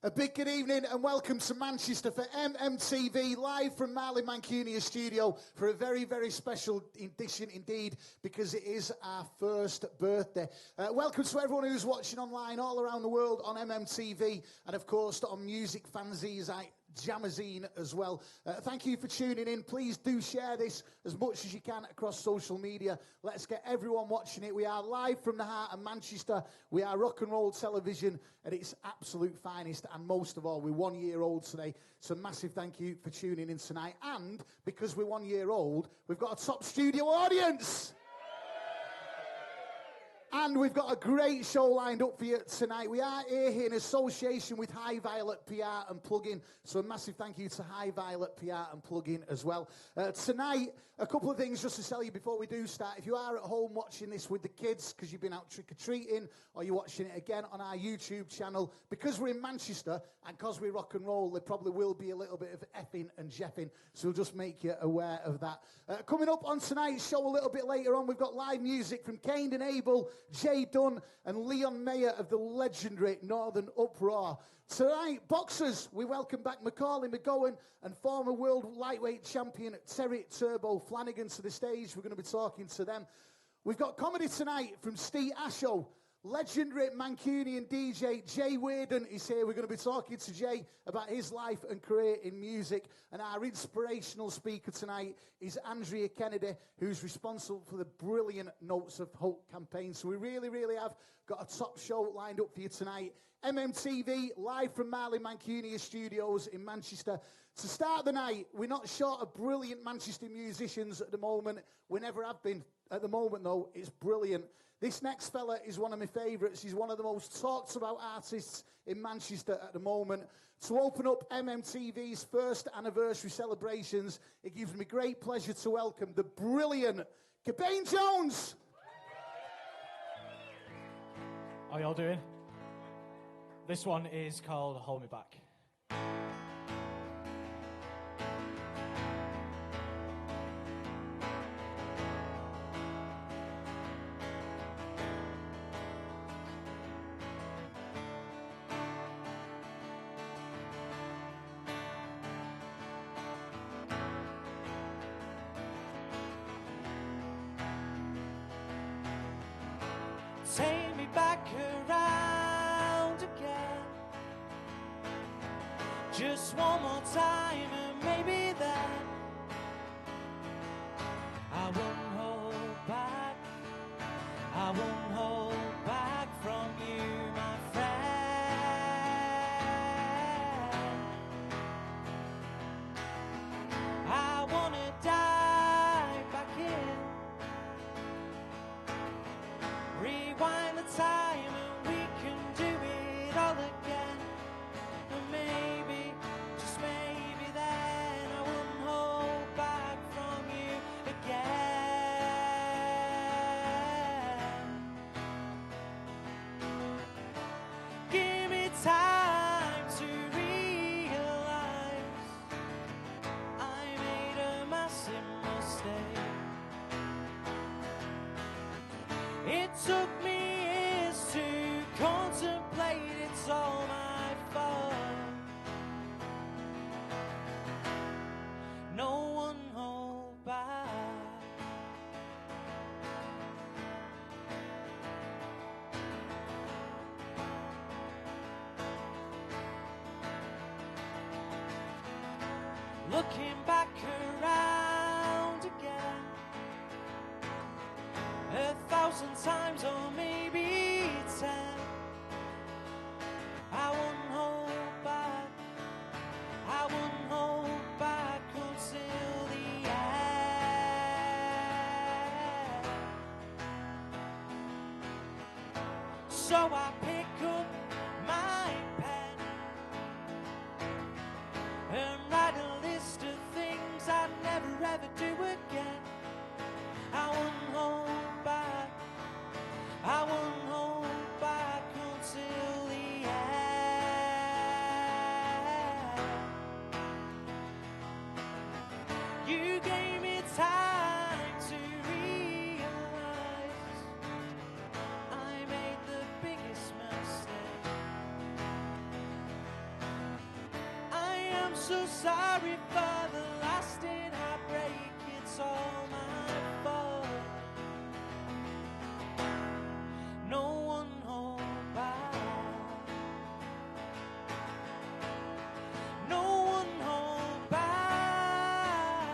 A big good evening and welcome to Manchester for MMTV, live from Marley Mancunia's studio for a very, very special edition indeed, because it is our first birthday. Welcome to everyone who's watching online all around the world on MMTV and, of course, on Music Fanzines, Jamazine as well. Thank you for tuning in. Please do share this as much as you can across social media. Let's get everyone watching it. We are live from the heart of Manchester. We are rock and roll television at its absolute finest. And most of all, we're 1 year old today. So massive thank you for tuning in tonight. And because we're 1 year old, we've got a top studio audience. And we've got a great show lined up for you tonight. We are here in association with High Violet PR and Plugin. So a massive thank you to High Violet PR and Plugin as well. Tonight, a couple of things just to tell you before we do start. If you are at home watching this with the kids because you've been out trick-or-treating, or you're watching it again on our YouTube channel, because we're in Manchester and because we rock and roll, there probably will be a little bit of effing and jeffing. So we'll just make you aware of that. Coming up on tonight's show a little bit later on, we've got live music from Cain and Abel, Jay Dunn and Leon Mayer of the legendary Northern Uproar. Tonight, boxers, we welcome back Macauley, McGowan and former world lightweight champion Terry Turbo Flanagan to the stage. We're going to be talking to them. We've got comedy tonight from Set Asho. Legendary Mancunian DJ Jay Weirden is here. We're going to be talking to Jay about his life and career in music. And our inspirational speaker tonight is Andrea Kennedy, who's responsible for the brilliant Notes of Hope campaign. So we really, really have got a top show lined up for you tonight. MMTV, live from Marley Mancunia's studios in Manchester. To start the night, we're not short of brilliant Manchester musicians at the moment. We never have been. At the moment, though, it's brilliant. This next fella is one of my favourites. He's one of the most talked about artists in Manchester at the moment. To open up MMTV's first anniversary celebrations, it gives me great pleasure to welcome the brilliant Cobain Jones. How y'all doing? This one is called Hold Me Back. Take me back around again, just one more time and maybe then I won't hold back, I won't hold back from you, my friend. I wanna dive back in, rewind the time and we can do it all again. And maybe, just maybe then I won't hold back from you again. Give me time to realize I made a massive mistake. It took me years to contemplate, it's all my fault. No one hold back. Looking back around again, 1,000 times or maybe 10, I won't hold back, I won't hold back until the end. So I pick up my pen and write a list of things I'd never ever do again. I won't hold back, I won't hold back until the end. You gave me time to realize I made the biggest mistake. so sorry for the lasting heartbreak. It's all my fault. No one hold back. No one hold back.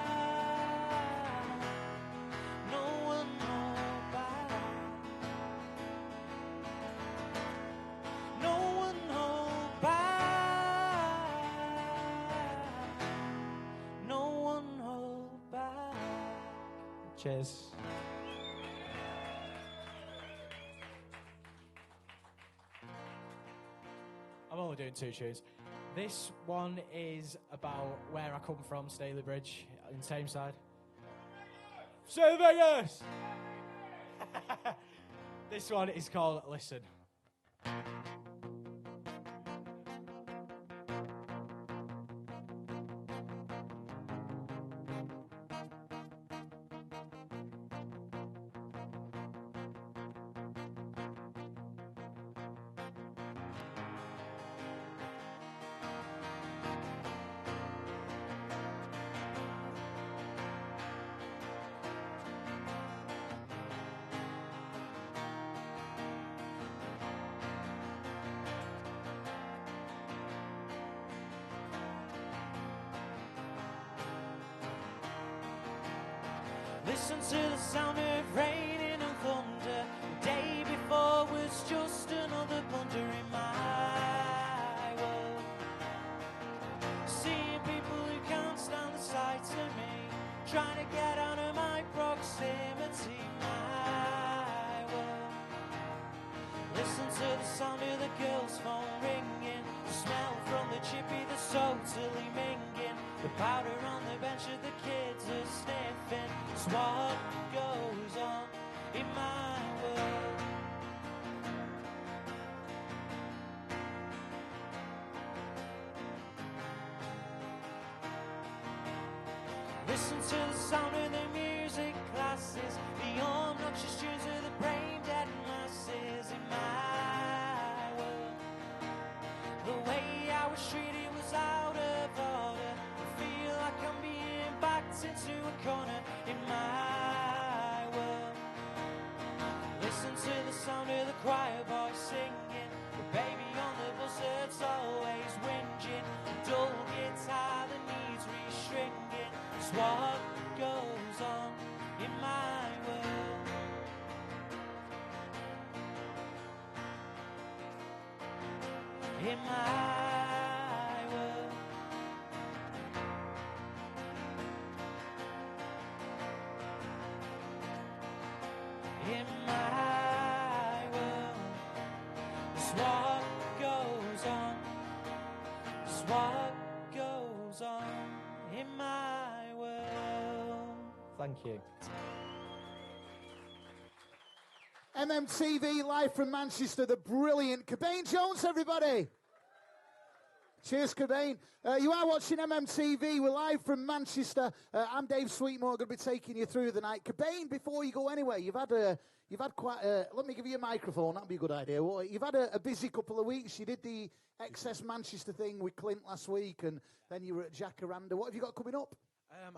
No one hold back. No one hold back. No one hold back. Cheers. I'm only doing 2 tunes. This one is about where I come from, Staley Bridge, in Tameside. Say Vegas! This one is called Listen. Listen to the sound of rain and thunder. The day before was just another blunder in my world. Seeing people who can't stand the sight of me, trying to get out of my proximity, my world. Listen to the sound of the girl's phone ringing, the smell from the chippy that's totally minging, the powder on the bench that the kids are sniffing. It's what goes on in my world. Listen to the sound of the music classes, the obnoxious tunes of the brain dead masses in my world. The way I was treated was out of order. I feel like I'm being backed into a corner in my world. Listen to the sound of the choir boy singing, the baby on the bus that's always whinging, the dull guitar that needs restringing. It's what goes on in my world. In my world. In my world. It's what goes on. It's what goes on in my world. Thank you. MMTV live from Manchester, the brilliant Cobain Jones, everybody. Cheers, Cobain. You are watching MMTV. We're live from Manchester. I'm Dave Sweetmore, going to be taking you through the night. Cobain, before you go anywhere, you've had quite a, let me give you a microphone, that'd be a good idea. Well, you've had a busy couple of weeks. You did the Excess Manchester thing with Clint last week, and then you were at Jacaranda. What have you got coming up?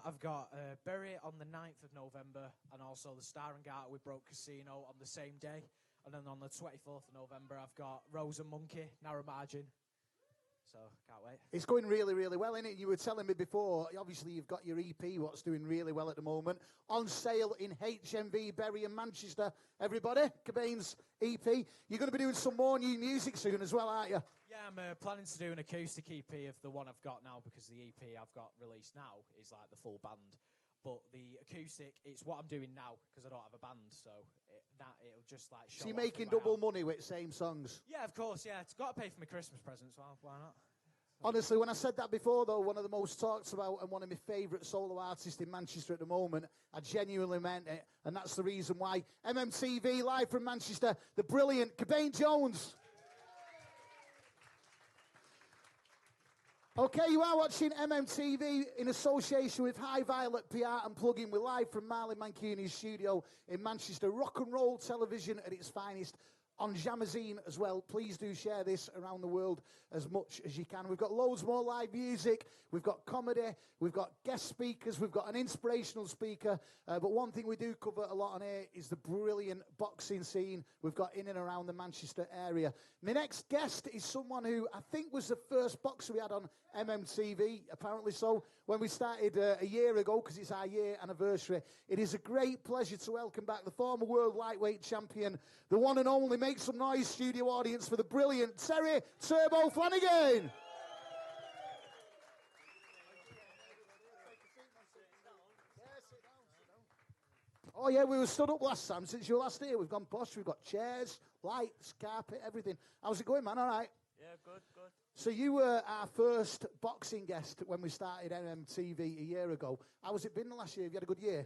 I've got Bury on the 9th of November, and also the Star and Garter with Broke Casino on the same day. And then on the 24th of November, I've got Rose and Monkey, Narrow Margin. So, can't wait. It's going really, really well, isn't it? You were telling me before, obviously you've got your EP, what's doing really well at the moment, on sale in HMV, Bury and Manchester. Everybody, Cobain's EP. You're going to be doing some more new music soon as well, aren't you? Yeah, I'm planning to do an acoustic EP of the one I've got now, because the EP I've got released now is like the full band. But the acoustic, it's what I'm doing now, because I don't have a band, so it'll just like show. So you're making double money with same songs? Yeah, of course, yeah. It's got to pay for my Christmas presents, well, why not? Honestly, when I said that before, though, one of the most talked about and one of my favourite solo artists in Manchester at the moment, I genuinely meant it, and that's the reason why. MMTV, live from Manchester, the brilliant Cobain Jones. Okay, you are watching MMTV in association with High Violet PR and Plugin. We're live from Marley Mancuni's studio in Manchester. Rock and roll television at its finest. on Jamazine as well. Please do share this around the world as much as you can. We've got loads more live music. We've got comedy. We've got guest speakers. We've got an inspirational speaker. But one thing we do cover a lot on here is the brilliant boxing scene we've got in and around the Manchester area. My next guest is someone who I think was the first boxer we had on MMTV, apparently so, when we started a year ago, because it's our year anniversary. It is a great pleasure to welcome back the former world lightweight champion, the one and only, make some noise, studio audience, for the brilliant Terry Turbo Flanagan. Oh yeah, we were stood up last time since you were last here. We've gone posh, we've got chairs, lights, carpet, everything. How's it going, man? All right? Yeah, good. So you were our first boxing guest when we started MMTV a year ago. How has it been the last year? Have you had a good year?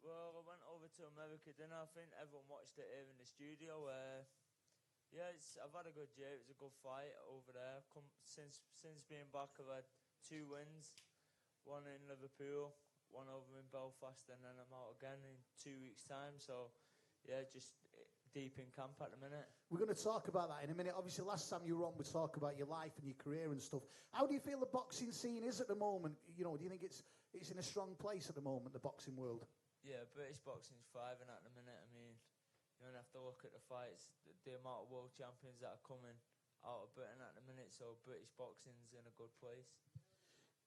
Well, I went over to America, didn't I? I think everyone watched it here in the studio. Yeah, I've had a good year. It was a good fight over there. Since being back, I've had 2 wins. One in Liverpool, one over in Belfast, and then I'm out again in 2 weeks' time. So, yeah, just deep in camp at the minute. We're going to talk about that in a minute. Obviously, last time you were on, we talked about your life and your career and stuff. How do you feel the boxing scene is at the moment? You know, do you think it's in a strong place at the moment, the boxing world? Yeah, British boxing's thriving at the minute. I mean, you don't have to look at the fights, the amount of world champions that are coming out of Britain at the minute, so British boxing's in a good place.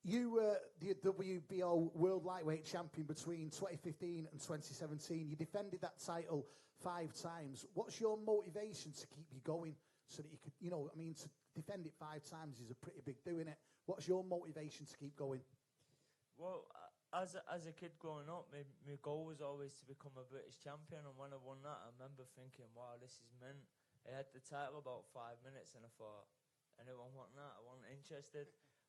You were the WBO World Lightweight Champion between 2015 and 2017. You defended that title 5 times. What's your motivation to keep you going so that you could, you know, I mean, to defend it 5 times is a pretty big doing it. What's your motivation to keep going? Well, as a kid growing up, my goal was always to become a British champion, and when I won that, I remember thinking, wow, this is mint. I had the title about 5 minutes, and I thought, anyone want that? I wasn't interested.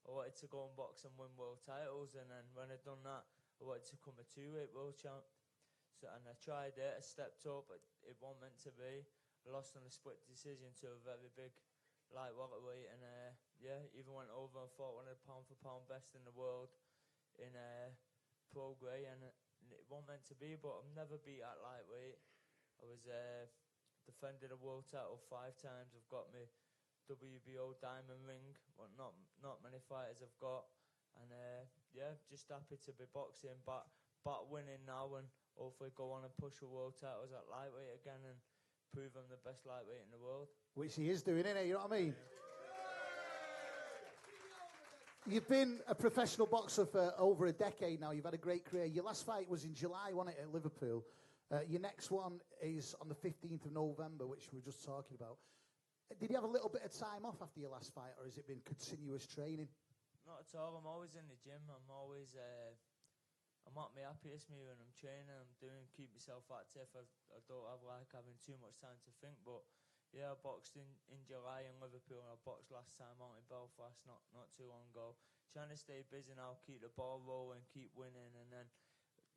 I wanted to go and box and win world titles, and then when I'd done that, I wanted to become a 2-weight world champ. So, and I tried it, I stepped up, but it wasn't meant to be. I lost on a split decision to a very big light welterweight, and yeah, even went over and fought one of the pound-for-pound best in the world in pro grey, and it wasn't meant to be, but I've never beat at lightweight. I was defended a world title 5 times. I've got my WBO diamond ring, what not many fighters have got, and yeah, just happy to be boxing, but winning now, and hopefully go on and push for world titles at lightweight again and prove I'm the best lightweight in the world. Which he is doing, isn't he? You know what I mean? You've been a professional boxer for over a decade now. You've had a great career. Your last fight was in July, wasn't it, at Liverpool? Your next one is on the 15th of November, which we were just talking about. Did you have a little bit of time off after your last fight, or has it been continuous training? Not at all. I'm always in the gym. I'm always, I'm at my happiest me when I'm training. I'm keep myself active. I don't have like having too much time to think. But yeah, I boxed in July in Liverpool, and I boxed last time out in Belfast not too long ago. Trying to stay busy now, keep the ball rolling, keep winning, and then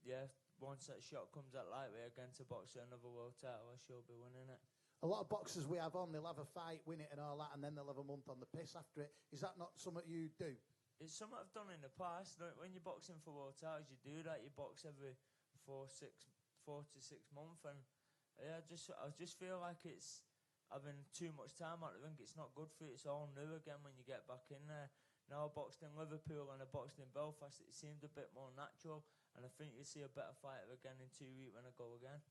yeah, once that shot comes at lightweight again to box another world title, I should be winning it. A lot of boxers we have on, they'll have a fight, win it and all that, and then they'll have a month on the piss after it. Is that not something you do? It's something I've done in the past. When you're boxing for world titles, you do that. You box every 4 to 6 months, and yeah, I just feel like it's having too much time out the ring. It's not good for you. It's all new again when you get back in there. Now I boxed in Liverpool and I boxed in Belfast. It seemed a bit more natural, and I think you'll see a better fighter again in 2 weeks when I go again.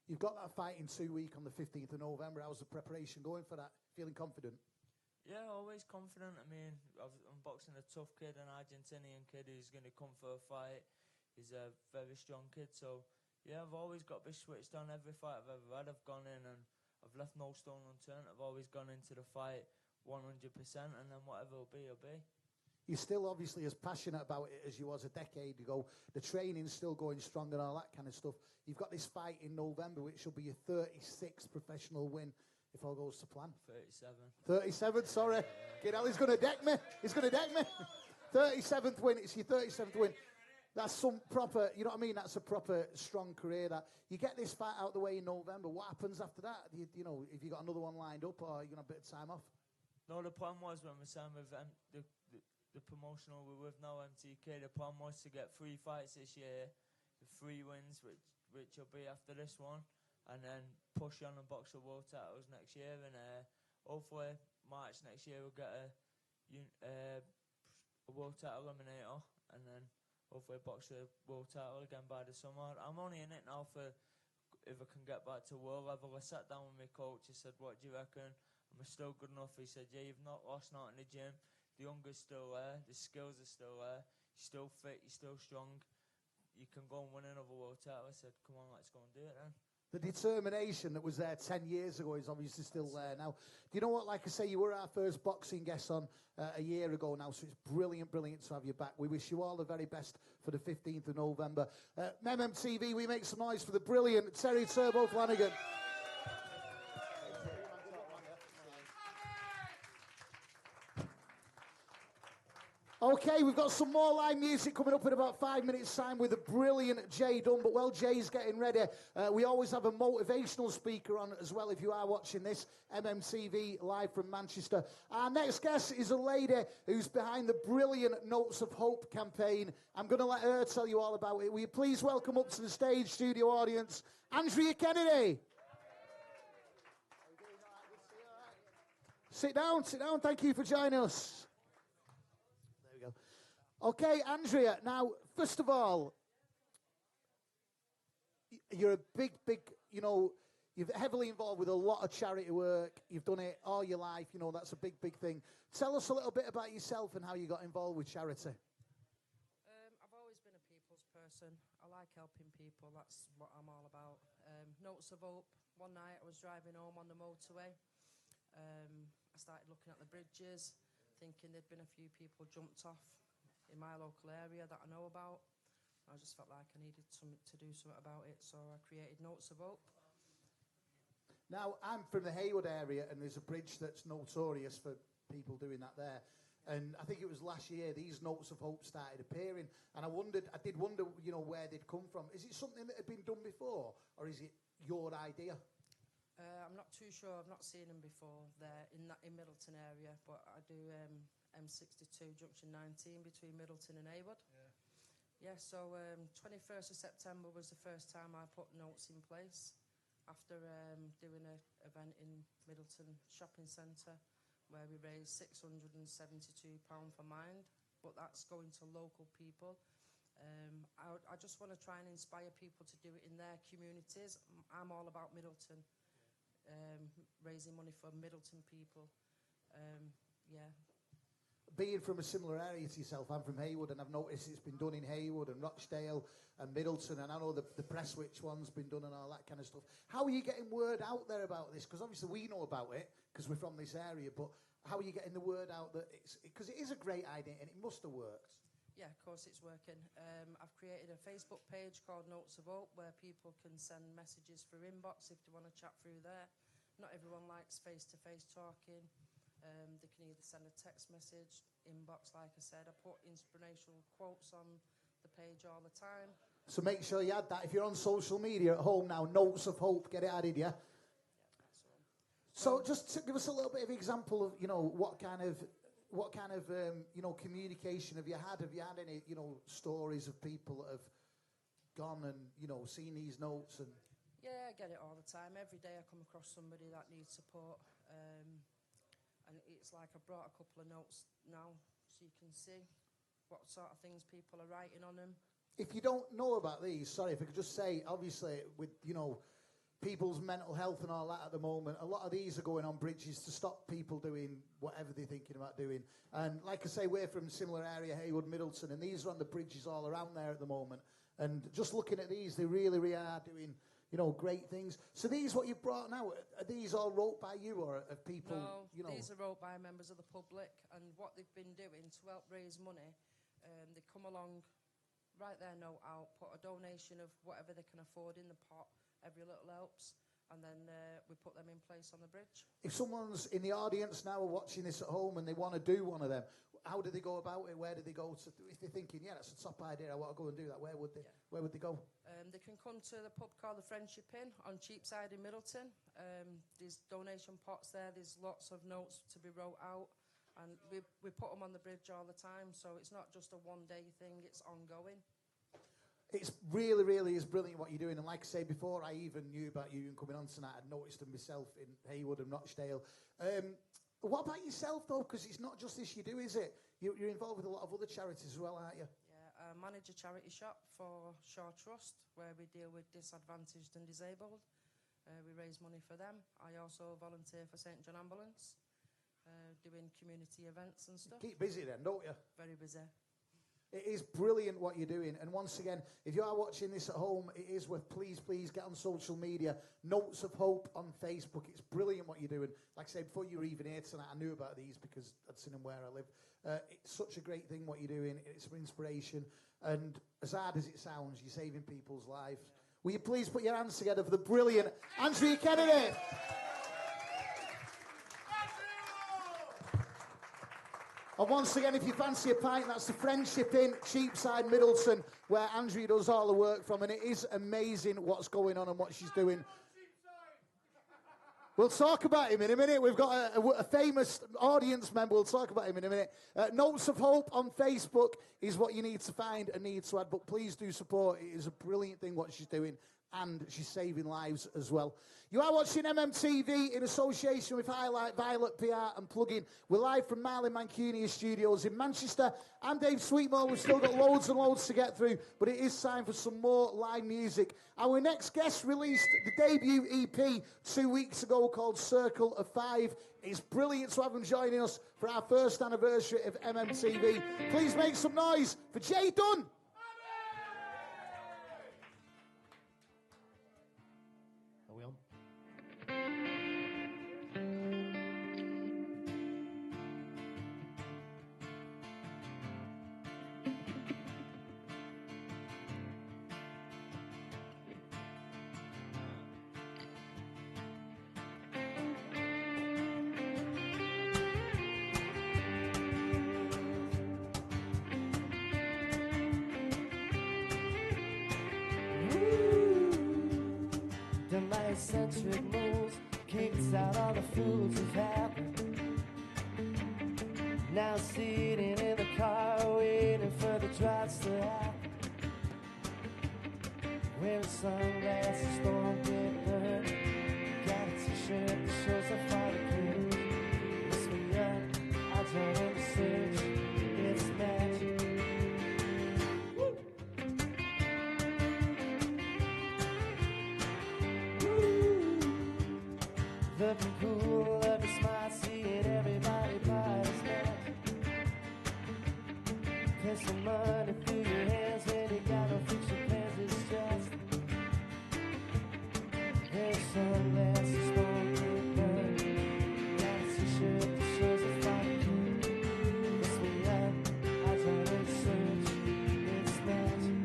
You've got that fight in 2 weeks on the 15th of November. How's the preparation going for that? Feeling confident? Yeah, always confident. I mean, I'm boxing a tough kid, an Argentinian kid who's going to come for a fight. He's a very strong kid, so yeah, I've always got to be switched on. Every fight I've ever had, I've gone in and I've left no stone unturned. I've always gone into the fight 100%, and then whatever it'll be, it'll be. You're still obviously as passionate about it as you was a decade ago. The training's still going strong and all that kind of stuff. You've got this fight in November, which will be your 36th professional win, if all goes to plan. 37. 37, sorry. Kid Ali's going to deck me. He's going to deck me. 37th win. It's your 37th win. That's some proper, you know what I mean? That's a proper strong career. That you get this fight out the way in November. What happens after that? You know, if you got another one lined up, or you're going to have a bit of time off? No, the plan was when we signed with the promotional we're with now, MTK, the plan was to get 3 fights this year, 3 wins, which will be after this one, and then push on and box the world titles next year, and hopefully March next year we'll get a world title eliminator, and then hopefully box the world title again by the summer. I'm only in it now for if I can get back to world level. I sat down with my coach, I said, what do you reckon? Am I still good enough? He said, yeah, you've not lost not in the gym. The hunger's still there, the skills are still there, you're still fit, you're still strong. You can go and win another world title. I said, come on, let's go and do it then. The determination that was there 10 years ago is obviously still there now. Do you know what? Like I say, you were our first boxing guest on a year ago now, so it's brilliant, brilliant to have you back. We wish you all the very best for the 15th of November. MMTV, we make some noise for the brilliant Terry Turbo Flanagan. Okay, we've got some more live music coming up in about 5 minutes' time with the brilliant Jay Dunn. But while Jay's getting ready, we always have a motivational speaker on as well if you are watching this, MMTV live from Manchester. Our next guest is a lady who's behind the brilliant Notes of Hope campaign. I'm going to let her tell you all about it. Will you please welcome up to the stage, studio audience, Andrea Kennedy. Sit down. Thank you for joining us. Okay, Andrea, now, first of all, you're a big, you're heavily involved with a lot of charity work. You've done it all your life, that's a big, big thing. Tell us a little bit about yourself and how you got involved with charity. I've always been a people's person. I like helping people, that's what I'm all about. Notes of Hope, one night I was driving home on the motorway. I started looking at the bridges, thinking there'd been a few people jumped off in my local area that I know about. I just felt like I needed to do something about it, so I created Notes of Hope. Now, I'm from the Haywood area, and there's a bridge that's notorious for people doing that there. And I think it was last year these Notes of Hope started appearing, and I did wonder, where they'd come from. Is it something that had been done before, or is it your idea? I'm not too sure. I've not seen them before there in Middleton area, but I do M62 Junction 19 between Middleton and Haywood. Yeah, so 21st of September was the first time I put notes in place after doing an event in Middleton Shopping Centre where we raised £672 for Mind, but that's going to local people. I just want to try and inspire people to do it in their communities. I'm all about Middleton. Raising money for Middleton people. Yeah. Being from a similar area to yourself, I'm from Haywood, and I've noticed it's been done in Haywood and Rochdale and Middleton, and I know the Presswich one's been done and all that kind of stuff. How are you getting word out there about this? Because obviously we know about it because we're from this area, but how are you getting the word out that because it is a great idea and it must have worked? Yeah, of course it's working. I've created a Facebook page called Notes of Hope where people can send messages through inbox if they want to chat through there. Not everyone likes face-to-face talking. They can either send a text message, inbox, like I said. I put inspirational quotes on the page all the time. So make sure you add that. If you're on social media at home now, Notes of Hope, get it added, yeah? Yeah, that's all. So just to give us a little bit of example of, what kind of communication have you had? Have you had any, stories of people that have gone and, seen these notes? And Yeah, I get it all the time. Every day I come across somebody that needs support. And it's like I brought a couple of notes now so you can see what sort of things people are writing on them. If you don't know about these, sorry, if I could just say, obviously, with, people's mental health and all that at the moment, a lot of these are going on bridges to stop people doing whatever they're thinking about doing. And like I say, we're from a similar area, Haywood, Middleton, and these are on the bridges all around there at the moment. And just looking at these, they really, really are doing, great things. So these, what you've brought now, are these all wrote by you or are people, No, these are wrote by members of the public, and what they've been doing to help raise money, they come along, write their note out, put a donation of whatever they can afford in the pot, every little helps, and then we put them in place on the bridge. If someone's in the audience now or watching this at home and they want to do one of them, how do they go about it? Where do they go to? If they're thinking, yeah, that's a top idea, I want to go and do that, where would they? Yeah. Where would they go? They can come to the pub called the Friendship Inn on Cheapside in Middleton. There's donation pots there. There's lots of notes to be wrote out, and we put them on the bridge all the time. So it's not just a one-day thing; it's ongoing. It's really, really is brilliant what you're doing. And like I say, before I even knew about you and coming on tonight, I'd noticed them myself in Haywood and Rochdale. What about yourself, though? Because it's not just this you do, is it? You're involved with a lot of other charities as well, aren't you? Yeah, I manage a charity shop for Shaw Trust, where we deal with disadvantaged and disabled. We raise money for them. I also volunteer for St John Ambulance, doing community events and stuff. You keep busy then, don't you? Very busy. It is brilliant what you're doing. And once again, if you are watching this at home, it is worth, please get on social media. Notes of Hope on Facebook. It's brilliant what you're doing. Like I said, before you were even here tonight, I knew about these because I'd seen them where I live. It's such a great thing what you're doing. It's an inspiration. And as hard as it sounds, you're saving people's lives. Will you please put your hands together for the brilliant Andrea Kennedy? And once again, if you fancy a pint, that's the Friendship Inn, Cheapside, Middleton, where Andrea does all the work from. And it is amazing what's going on and what she's doing. We'll talk about him in a minute. We've got a famous audience member. We'll talk about him in a minute. Notes of Hope on Facebook is what you need to find and need to add. But please do support. It is a brilliant thing what she's doing. And she's saving lives as well. You are watching MMTV in association with Highlight Violet PR and Plugin. We're live from Marlin Mancunia Studios in Manchester. I'm Dave Sweetmore. We've still got loads and loads to get through, but it is time for some more live music. Our next guest released the debut EP 2 weeks ago called Circle of Five. It's brilliant to have him joining us for our first anniversary of MMTV. Please make some noise for Jay Dunn. Eccentric moves kicks out all the fools who've happened. Now sitting in the car waiting for the drives to happen. Wearing sunglasses, don't get burned. Got a t-shirt that shows the fire kid. Miss me up, I'll join in the search. It's magic. Looking cool, looking smart, seeing everybody by his neck. There's some money through your hands when you got no future plans, it's just. There's sunglasses, don't get burned. Got a t-shirt that shows a fire kid. Miss me up, I join in the search, it's magic.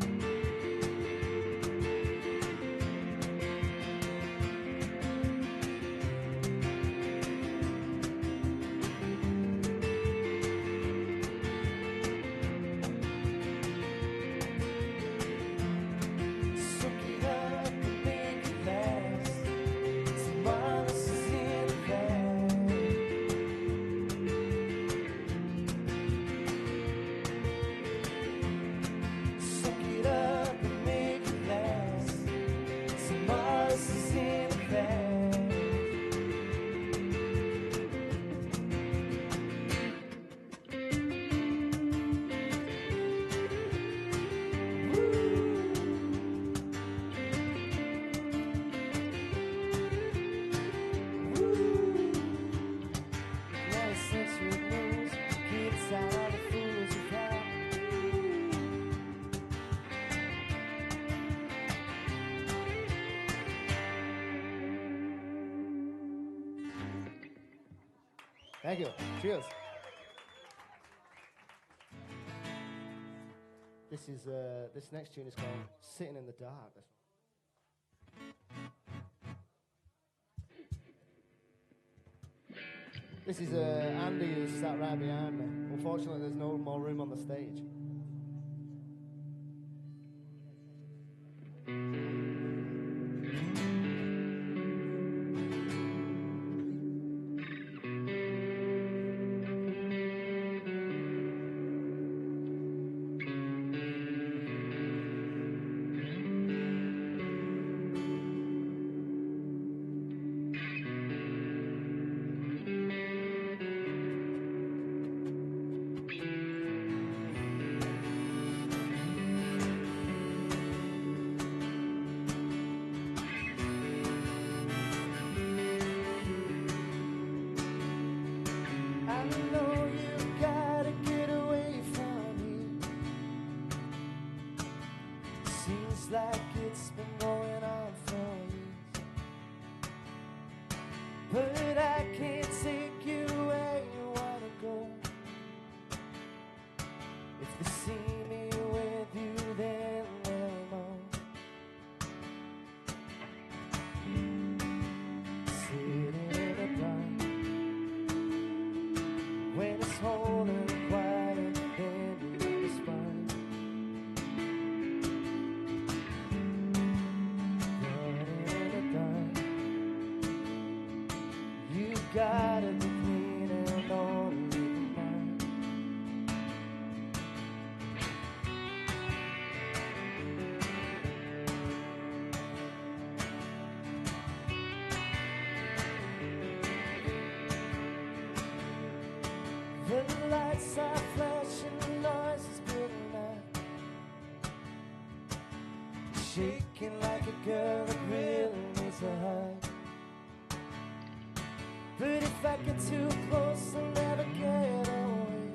Thank you. Cheers. This next tune is called "Sitting in the Dark." This is Andy, who's sat right behind me. Unfortunately, there's no more room on the stage. but I can't take you where you wanna go. If they see me with you, then they'll know. Sitting in a bar, when it's holding quiet, then you're the spine. You gotta be clean and only mine. The lights are flashing, the noise is building up. Shaking like a girl that really needs a hug. But if I get too close, I'll never get away.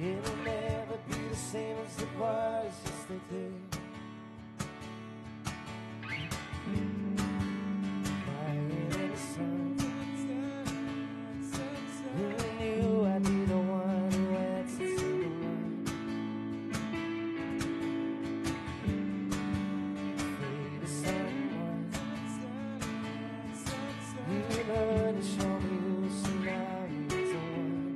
It'll never be the same as it was yesterday. Lying in the sun, who knew I'd be the one who answers to the one? Afraid of someone. You learn to show me who, so now he's the one.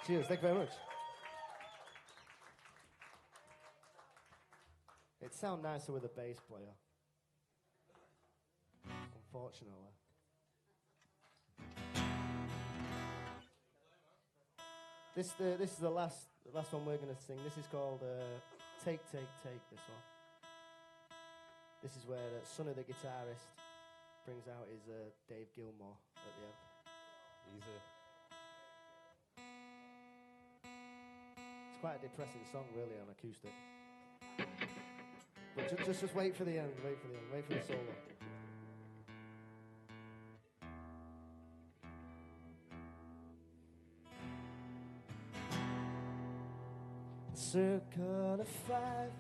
Cheers, thank you very much. It sounds nicer with a bass player. Unfortunately. This is the last one we're going to sing. This is called Take, Take, Take, this one. This is where Sonny the guitarist brings out his Dave Gilmour at the end. Easy. It's quite a depressing song, really, on acoustic. But just wait for the end, wait for the solo. Circle of five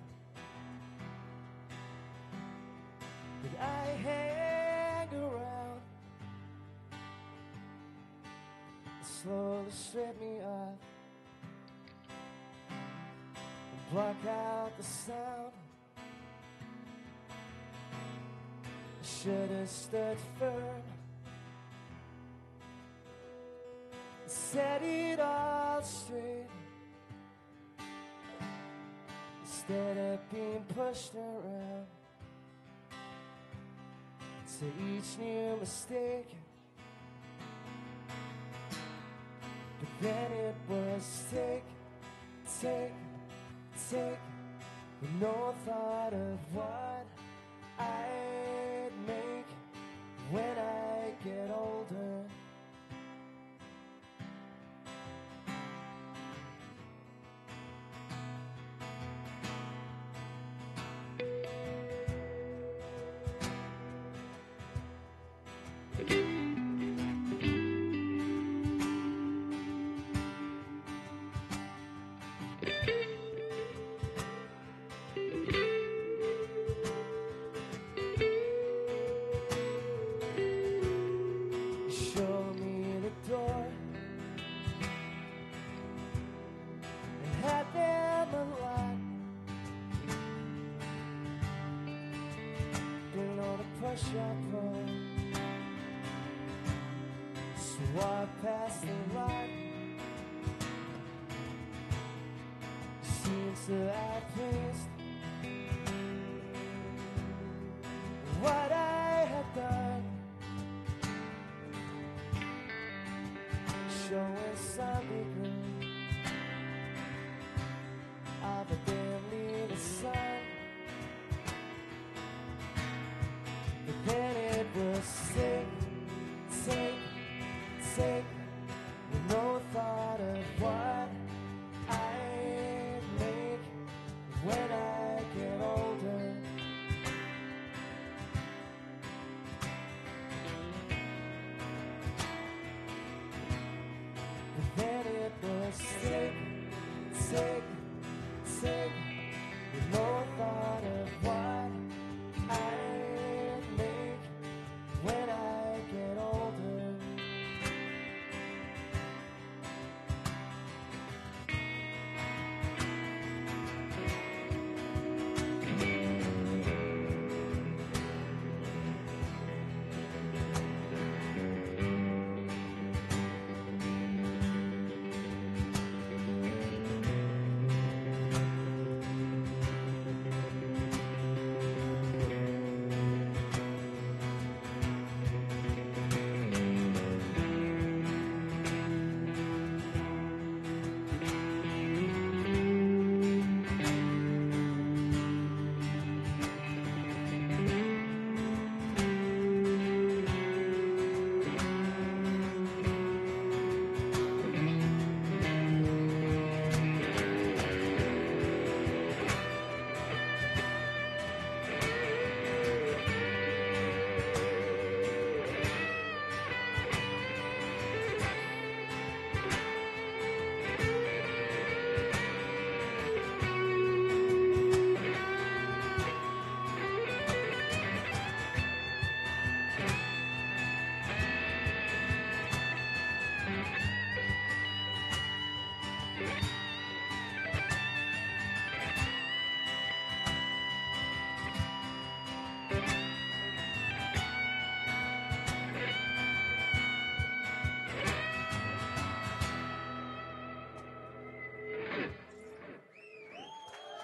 that I hang around, slowly strip me off and block out the sound. I should have stood firm, set it all straight, instead of being pushed around. To each new mistake, but then it was take, take, take, with no thought of what I'd make when I get older. rush upon. So I passed the light. Seems that I placed what I had done, showing some degree of a dimly the sun. But then it was take, with no thought of what I make when I get older. But then it was take, with no thought of what I make when I get older.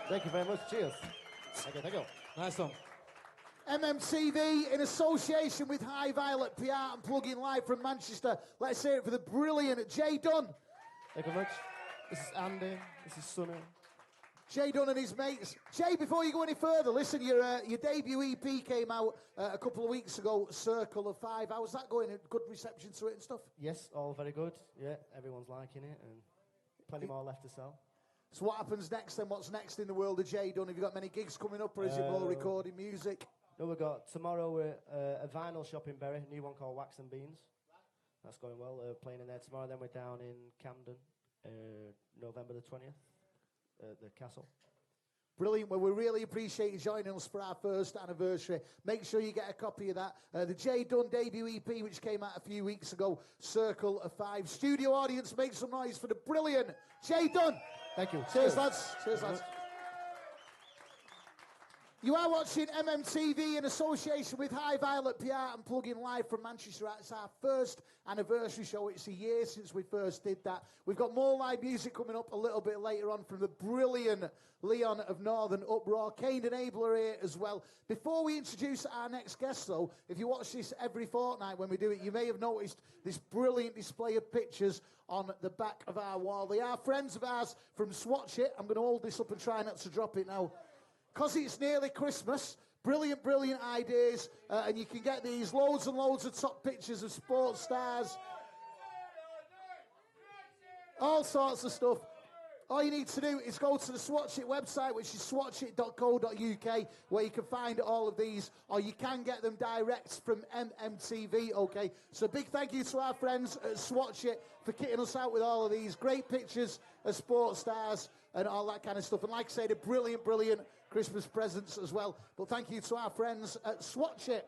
Thank you very much. Cheers. Thank you. Nice one. MMTV in association with High Violet PR and Plug-in Live from Manchester. Let's hear it for the brilliant Jay Dunn. Thank you very much. This is Andy. This is Sonny. Jay Dunn and his mates. Jay, before you go any further, listen, your debut EP came out a couple of weeks ago, Circle of Five. How's that going? Good reception to it and stuff? Yes, all very good. Yeah, everyone's liking it and plenty more left to sell. So what happens next then? What's next in the world of Jay Dunn? Have you got many gigs coming up or is it more recording music? No, we've got tomorrow a vinyl shop in Bury, a new one called Wax and Beans. That's going well, playing in there tomorrow. Then we're down in Camden, November the 20th, the Castle. Brilliant. Well, we really appreciate you joining us for our first anniversary. Make sure you get a copy of that. The Jay Dunn debut EP, which came out a few weeks ago, Circle of Five. Studio audience, make some noise for the brilliant Jay Dunn. Thank you. Cheers, lads. Cheers, lads. You are watching MMTV in association with High Violet PR and Plug-in Live from Manchester. It's our first anniversary show. It's a year since we first did that. We've got more live music coming up a little bit later on from the brilliant Leon of Northern Uproar. Kane and Abel are here as well. Before we introduce our next guest, though, if you watch this every fortnight when we do it, you may have noticed this brilliant display of pictures on the back of our wall. They are friends of ours from Swatch It. I'm going to hold this up and try not to drop it now. Because it's nearly Christmas, brilliant, brilliant ideas, and you can get these loads and loads of top pictures of sports stars, all sorts of stuff. All you need to do is go to the Swatch It website, which is swatchit.co.uk, where you can find all of these, or you can get them direct from MMTV, okay? So big thank you to our friends at Swatch It for kitting us out with all of these great pictures of sports stars and all that kind of stuff. And like I say, the brilliant, brilliant Christmas presents as well. But thank you to our friends at Swatch It.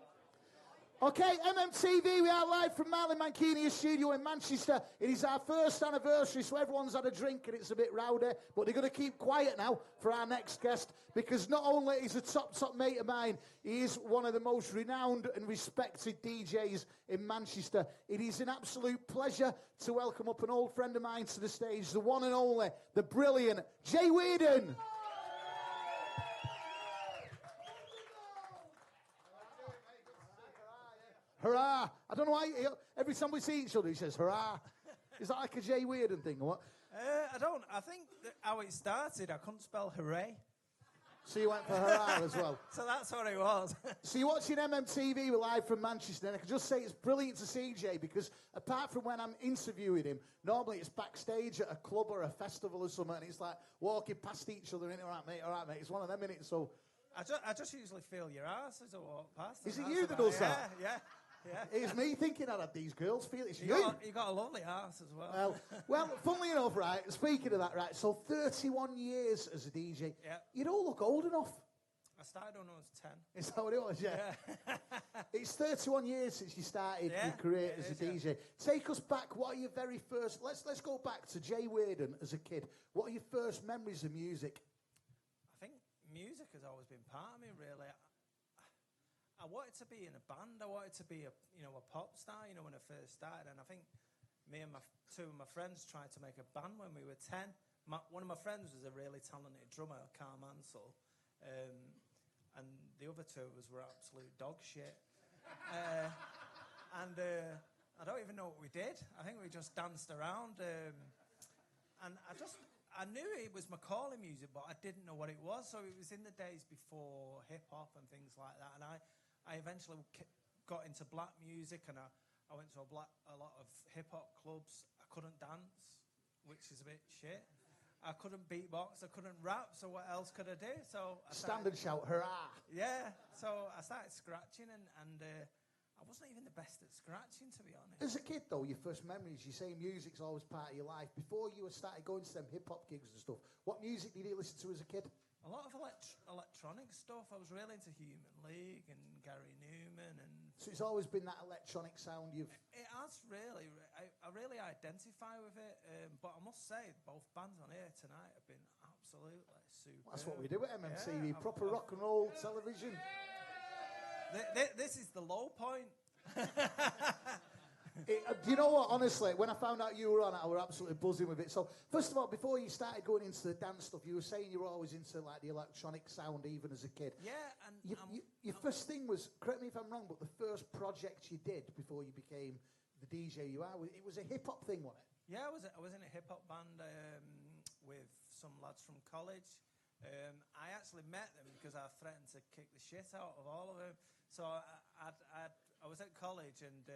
Okay, MMTV, we are live from Marley Mancini's studio in Manchester. It is our first anniversary, so everyone's had a drink and it's a bit rowdy. But they're going to keep quiet now for our next guest, because not only is a top mate of mine, he is one of the most renowned and respected DJs in Manchester. It is an absolute pleasure to welcome up an old friend of mine to the stage, the one and only, the brilliant Jay Weirden. Hurrah! I don't know why, every time we see each other he says hurrah. Is that like a Jay Weirden thing or what? I think how it started, I couldn't spell hooray. So you went for hurrah as well? So that's what it was. So you're watching MMTV live from Manchester, and I can just say it's brilliant to see Jay, because apart from when I'm interviewing him, normally it's backstage at a club or a festival or something, and it's like walking past each other, all right, mate, it's one of them, innit? So I just usually feel your arse as I walk past. Is it you that does that? Yeah. It's me thinking I'd have these girls feel it's you. You got a lovely arse as well. Well, funnily enough, right, speaking of that, right, so 31 years as a DJ. Yeah. You don't look old enough. I started when I was 10. Is that what it was? Yeah. It's 31 years since you started your career as a DJ. Yeah. Take us back. What are your very first... Let's go back to Jay Weirden as a kid. What are your first memories of music? I think music has always been part of me, really. I wanted to be in a band. I wanted to be a pop star, when I first started. And I think me and two of my friends tried to make a band when we were 10. One of my friends was a really talented drummer, Carl Mansell. And the other two of us were absolute dog shit. And I don't even know what we did. I think we just danced around. And I knew it was Macauley music, but I didn't know what it was. So it was in the days before hip-hop and things like that. And I eventually got into black music, and I went to a lot of hip-hop clubs. I couldn't dance, which is a bit shit. I couldn't beatbox, I couldn't rap, so what else could I do? So Stand and shout, hurrah! Yeah, so I started scratching, and I wasn't even the best at scratching, to be honest. As a kid, though, your first memories, you say music's always part of your life. Before you started going to them hip-hop gigs and stuff, what music did you listen to as a kid? A lot of electronic stuff. I was really into Human League and Gary Newman. So it's always been that electronic sound you've... It has, really. I really identify with it. But I must say, both bands on here tonight have been absolutely super. That's what we do at MMTV, proper rock and roll television. This is the low point. Do you know what, honestly, when I found out you were on it, I was absolutely buzzing with it. So, first of all, before you started going into the dance stuff, you were saying you were always into, like, the electronic sound, even as a kid. Yeah, and... Your first thing was, correct me if I'm wrong, but the first project you did before you became the DJ you are, it was a hip-hop thing, wasn't it? Yeah, I was in a hip-hop band with some lads from college. I actually met them because I threatened to kick the shit out of all of them. So I was at college, and...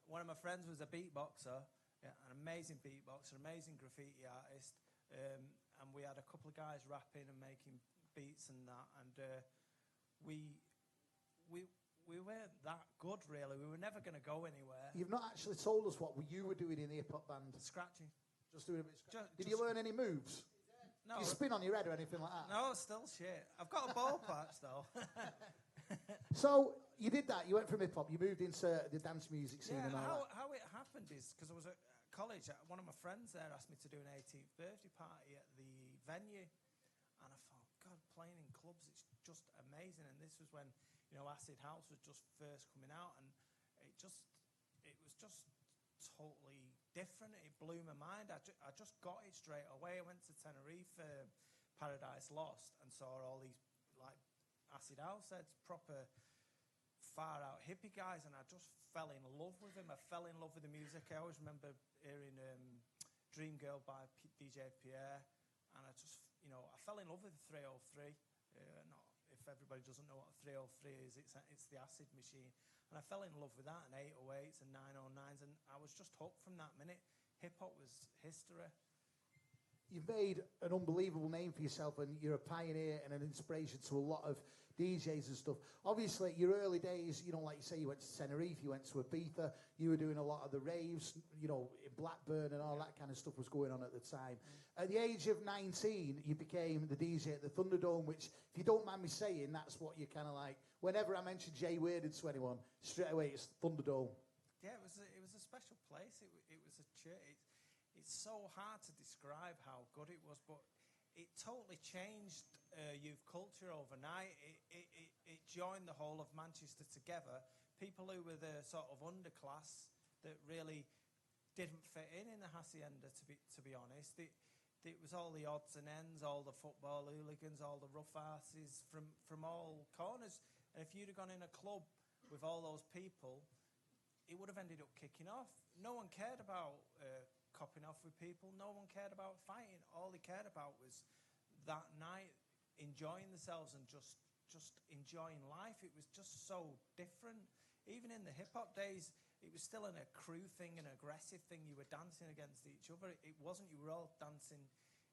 one of my friends was a beatboxer, an amazing beatboxer, amazing graffiti artist, and we had a couple of guys rapping and making beats and that, and we weren't that good, really. We were never going to go anywhere. You've not actually told us what you were doing in the hip-hop band. Scratching. Just doing a bit of scratching. Did you learn any moves? No. Did you spin on your head or anything like that? No, still shit. I've got a ball patch, though. So, you did that, you went from hip-hop, you moved into the dance music scene and all that. How it happened is, because I was at college, one of my friends there asked me to do an 18th birthday party at the venue, and I thought, God, playing in clubs, it's just amazing, and this was when, Acid House was just first coming out, and it was just totally different. It blew my mind. I just got it straight away. I went to Tenerife, Paradise Lost, and saw all these, like, Acid House heads, proper far-out hippie guys, and I just fell in love with them. I fell in love with the music. I always remember hearing Dream Girl by DJ Pierre, and I just, I fell in love with 303. Not if everybody doesn't know what 303 is, it's the acid machine. And I fell in love with that, and 808s and 909s, and I was just hooked from that minute. Hip-hop was history. You've made an unbelievable name for yourself, and you're a pioneer and an inspiration to a lot of DJs and stuff. Obviously, your early days, you know, like you say, you went to Tenerife, you went to Ibiza, you were doing a lot of the raves, you know, in Blackburn and all that kind of stuff was going on at the time. At the age of 19, you became the DJ at the Thunderdome, which, if you don't mind me saying, that's what you kind of like. Whenever I mention Jay Weirded to anyone, straight away it's Thunderdome. Yeah, it was a special place. It was a church. It's so hard to describe how good it was, but it totally changed youth culture overnight. It joined the whole of Manchester together. People who were the sort of underclass that really didn't fit in the hacienda, to be honest. It was all the odds and ends, all the football hooligans, all the rough asses from all corners. And if you'd have gone in a club with all those people, it would have ended up kicking off. No one cared about copping off with people. No one cared about fighting. All they cared about was that night enjoying themselves and just enjoying life. It was just so different. Even in the hip-hop days, it was still a crew thing, an aggressive thing. You were dancing against each other. It wasn't. You were all dancing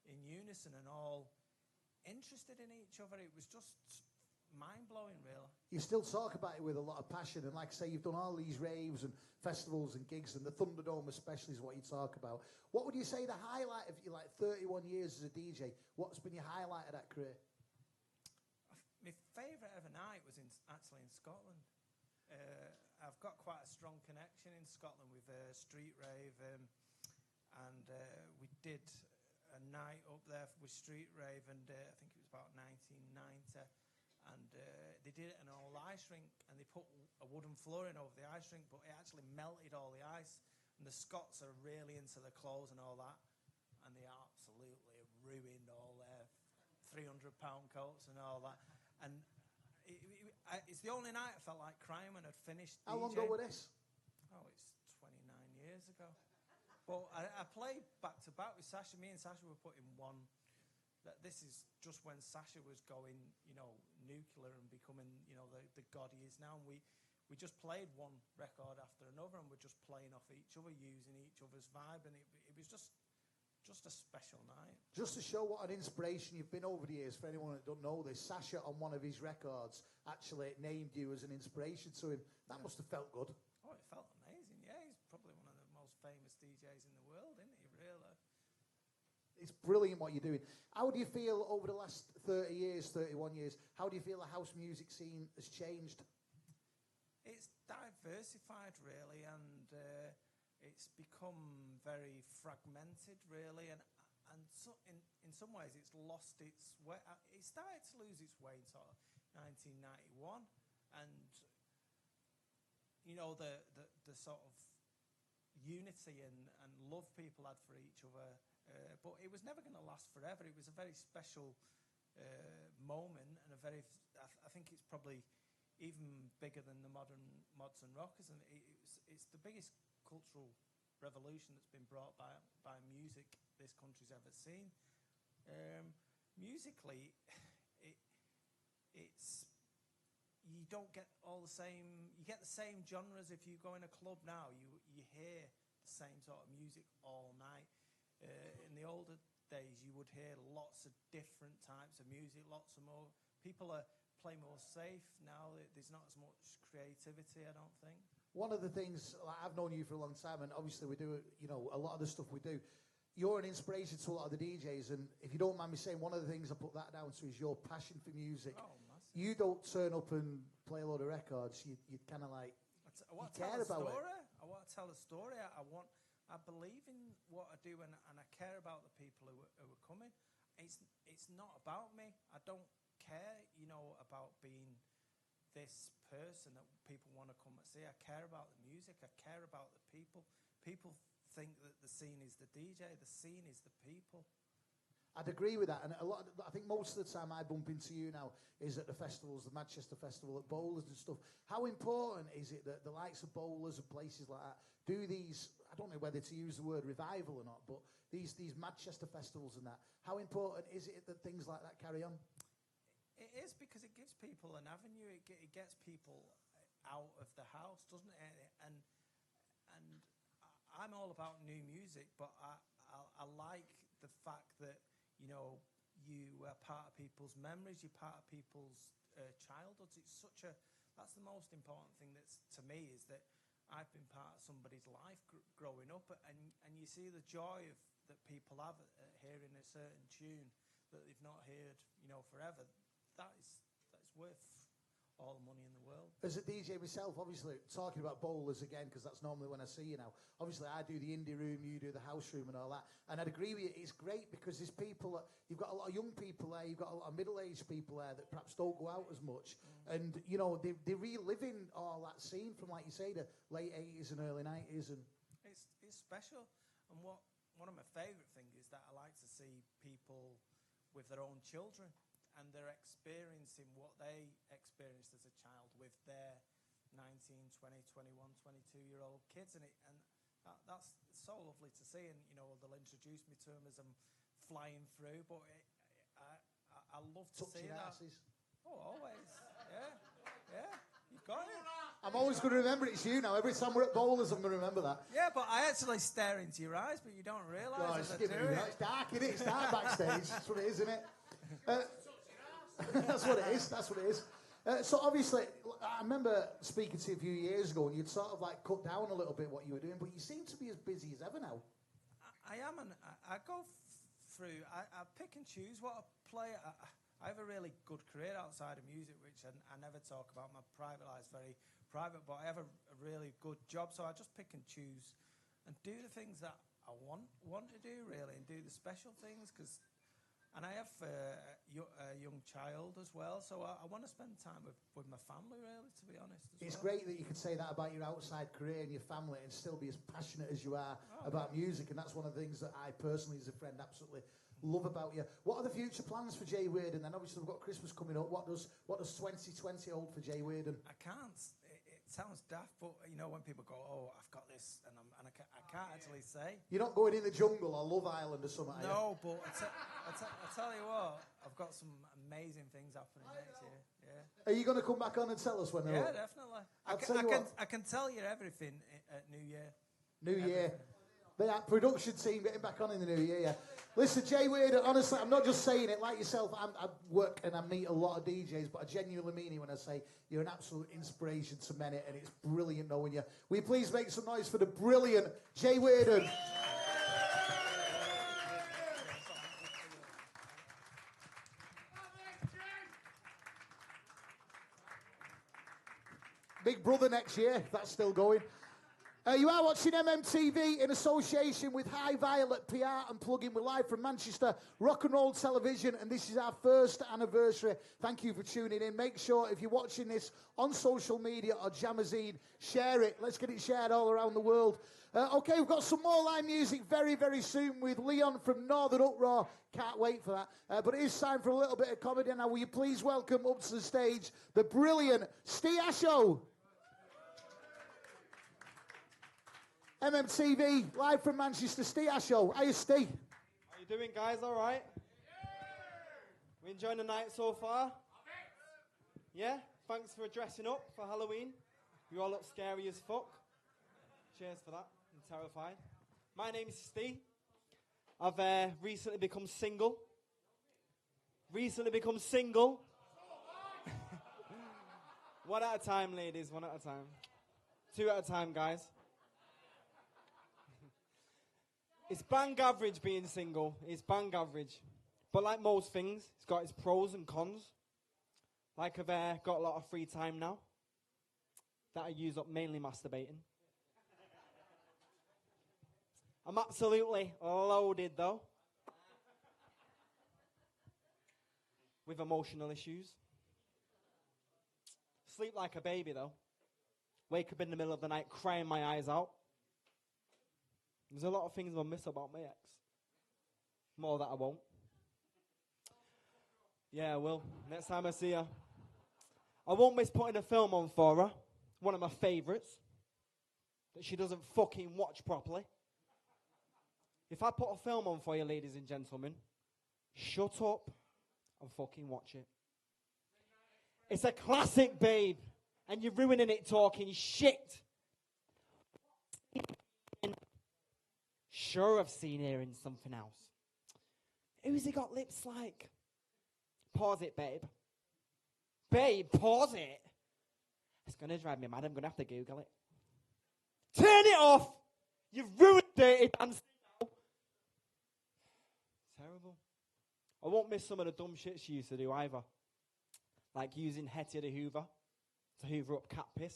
in unison and all interested in each other. It was just mind-blowing, really. You still talk about it with a lot of passion, and like I say, you've done all these raves and festivals and gigs, and the Thunderdome especially is what you talk about. What would you say the highlight of your 31 years as a DJ? What's been your highlight of that career? My favourite ever night was actually in Scotland. I've got quite a strong connection in Scotland with Street Rave, and we did a night up there with Street Rave, and I think it was about 1990. And they did it in an old ice rink, and they put a wooden floor in over the ice rink, but it actually melted all the ice. And the Scots are really into the clothes and all that, and they absolutely ruined all their £300 coats and all that. And it's the only night I felt like crying when I'd finished DJing. How long ago was this? Oh, it's 29 years ago. But I played back to back with Sasha. Me and Sasha were putting one. This is just when Sasha was going, you know, nuclear and becoming, you know, the god he is now. And we just played one record after another, and we're just playing off each other, using each other's vibe, and it was just a special night. Just to show what an inspiration you've been over the years, for anyone that don't know this, Sasha on one of his records actually named you as an inspiration to him. That must have felt good. Oh, it felt amazing. Yeah, he's probably one of the most famous DJs in the world, isn't he, really? It's brilliant what you're doing. How do you feel over the last 30 years, 31 years, how do you feel the house music scene has changed? It's diversified, really, and it's become very fragmented, really, and so in some ways it's lost its way. It started to lose its way in sort of 1991, and, you know, the sort of unity and love people had for each other. But it was never going to last forever. It was a very special moment, and I think it's probably even bigger than the modern mods and rockers, and it's the biggest cultural revolution that's been brought by music this country's ever seen. Musically, it's you don't get all the same. You get the same genres. If you go in a club now, you hear the same sort of music all night. In the older days, you would hear lots of different types of music, lots of more. People are play more safe now. There's not as much creativity, I don't think. One of the things, like, I've known you for a long time, and obviously we do, you know, a lot of the stuff we do. You're an inspiration to a lot of the DJs, and if you don't mind me saying, one of the things I put that down to is your passion for music. Oh, massive. You don't turn up and play a load of records. You kind of like, I want you care about it. I want to tell a story. I believe in what I do, and I care about the people who are coming. It's not about me. I don't care, you know, about being this person that people want to come and see. I care about the music. I care about the people. People think that the scene is the DJ. The scene is the people. I'd agree with that, and I think most of the time I bump into you now is at the festivals, the Manchester Festival, at Bowlers and stuff. How important is it that the likes of Bowlers and places like that do these, I don't know whether to use the word revival or not, but these Manchester festivals and that, how important is it that things like that carry on? It is, because it gives people an avenue. It gets people out of the house, doesn't it? And I'm all about new music, but I like the fact that, you know, you are part of people's memories, you're part of people's childhoods. That's the most important thing that's to me, is that I've been part of somebody's life growing up, and you see the joy that people have at hearing a certain tune that they've not heard, forever. That's worth all the money in the world. As a DJ myself, obviously, talking about bowlers again, because that's normally when I see you now. Obviously, I do the indie room, you do the house room and all that. And I'd agree with you, it's great because there's people, you've got a lot of young people there, you've got a lot of middle-aged people there that perhaps don't go out as much. And, they're reliving all that scene from, like you say, the late 80s and early 90s. And it's special. And one of my favourite things is that I like to see people with their own children, and they're experiencing what they experienced as a child with their 19, 20, 21, 22-year-old kids. And that's so lovely to see. And, they'll introduce me to them as I'm flying through. But I love to see that. Asses. Oh, always. Yeah. You've got it. I'm always going to remember it's you now. Every time we're at bowlers, I'm going to remember that. Yeah, but I actually stare into your eyes, but you don't realise It's dark, isn't it? It's dark backstage. That's what it is, isn't it? That's what it is. So obviously, I remember speaking to you a few years ago, and you'd sort of like cut down a little bit what you were doing, but you seem to be as busy as ever now. I am, and I go through. I pick and choose what I play. I have a really good career outside of music, which I never talk about. My private life's very private, but I have a really good job, so I just pick and choose and do the things that I want to do, really, and do the special things, and I have a young child as well, so I want to spend time with my family, really, to be honest. It's great that you can say that about your outside career and your family and still be as passionate as you are about music, and that's one of the things that I personally, as a friend, absolutely love about you. What are the future plans for Jay Weirden? Then obviously we've got Christmas coming up. What does 2020 hold for Jay Weirden? I can't. It sounds daft, but when people go, "Oh, I've got this," and I can't actually say. You're not going in the jungle or Love Island or something. No, but I tell you what, I've got some amazing things happening next year. Yeah. Are you going to come back on and tell us when they're up? Yeah, definitely. I can tell you everything at New Year. New Year. The production team getting back on in the new year, yeah. Listen, Jay Weirden, honestly, I'm not just saying it like yourself. I work and I meet a lot of DJs, but I genuinely mean it when I say you're an absolute inspiration to many, and it's brilliant knowing you. Will you please make some noise for the brilliant Jay Weirden? Big Brother next year, that's still going. You are watching MMTV in association with High Violet PR and Plug-in. We're live from Manchester Rock and Roll Television, and this is our first anniversary. Thank you for tuning in. Make sure, if you're watching this on social media or Jamazine, share it. Let's get it shared all around the world. Okay, we've got some more live music very, very soon with Leon from Northern Uproar. Can't wait for that. But it is time for a little bit of comedy now. Will you please welcome up to the stage the brilliant Set Asho. MMTV, live from Manchester, Set Asho. How you, Steve? How you doing, guys? All right? We enjoying the night so far? Yeah? Thanks for dressing up for Halloween. You all look scary as fuck. Cheers for that. I'm terrified. My name is Steve. I've recently become single. One at a time, ladies. One at a time. Two at a time, guys. It's bang average being single. It's bang average. But like most things, it's got its pros and cons. Like I've got a lot of free time now that I use up mainly masturbating. I'm absolutely loaded, though, with emotional issues. Sleep like a baby, though. Wake up in the middle of the night crying my eyes out. There's a lot of things I'll miss about my ex. More that I won't. Yeah, I will. Next time I see her. I won't miss putting a film on for her. One of my favourites. That she doesn't fucking watch properly. If I put a film on for you, ladies and gentlemen, shut up and fucking watch it. It's a classic, babe. And you're ruining it talking shit. Sure, I've seen her in something else. Who's he got lips like? Pause it, babe. Babe, pause it. It's going to drive me mad. I'm going to have to Google it. Turn it off. You've ruined Dirty Dancing now. Terrible. I won't miss some of the dumb shit she used to do either. Like using Hetty the Hoover to hoover up cat piss.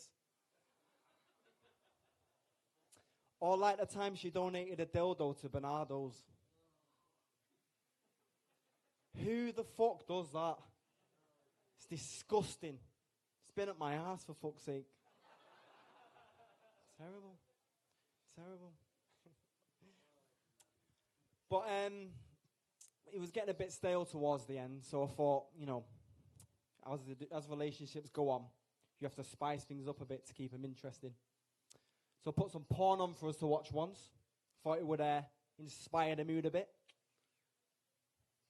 Or like the time she donated a dildo to Bernardo's. Who the fuck does that? It's disgusting. It's been at my ass for fuck's sake. Terrible. Terrible. But it was getting a bit stale towards the end, so I thought, you know, as relationships go on, you have to spice things up a bit to keep them interesting. So I put some porn on for us to watch once. Thought it would inspire the mood a bit.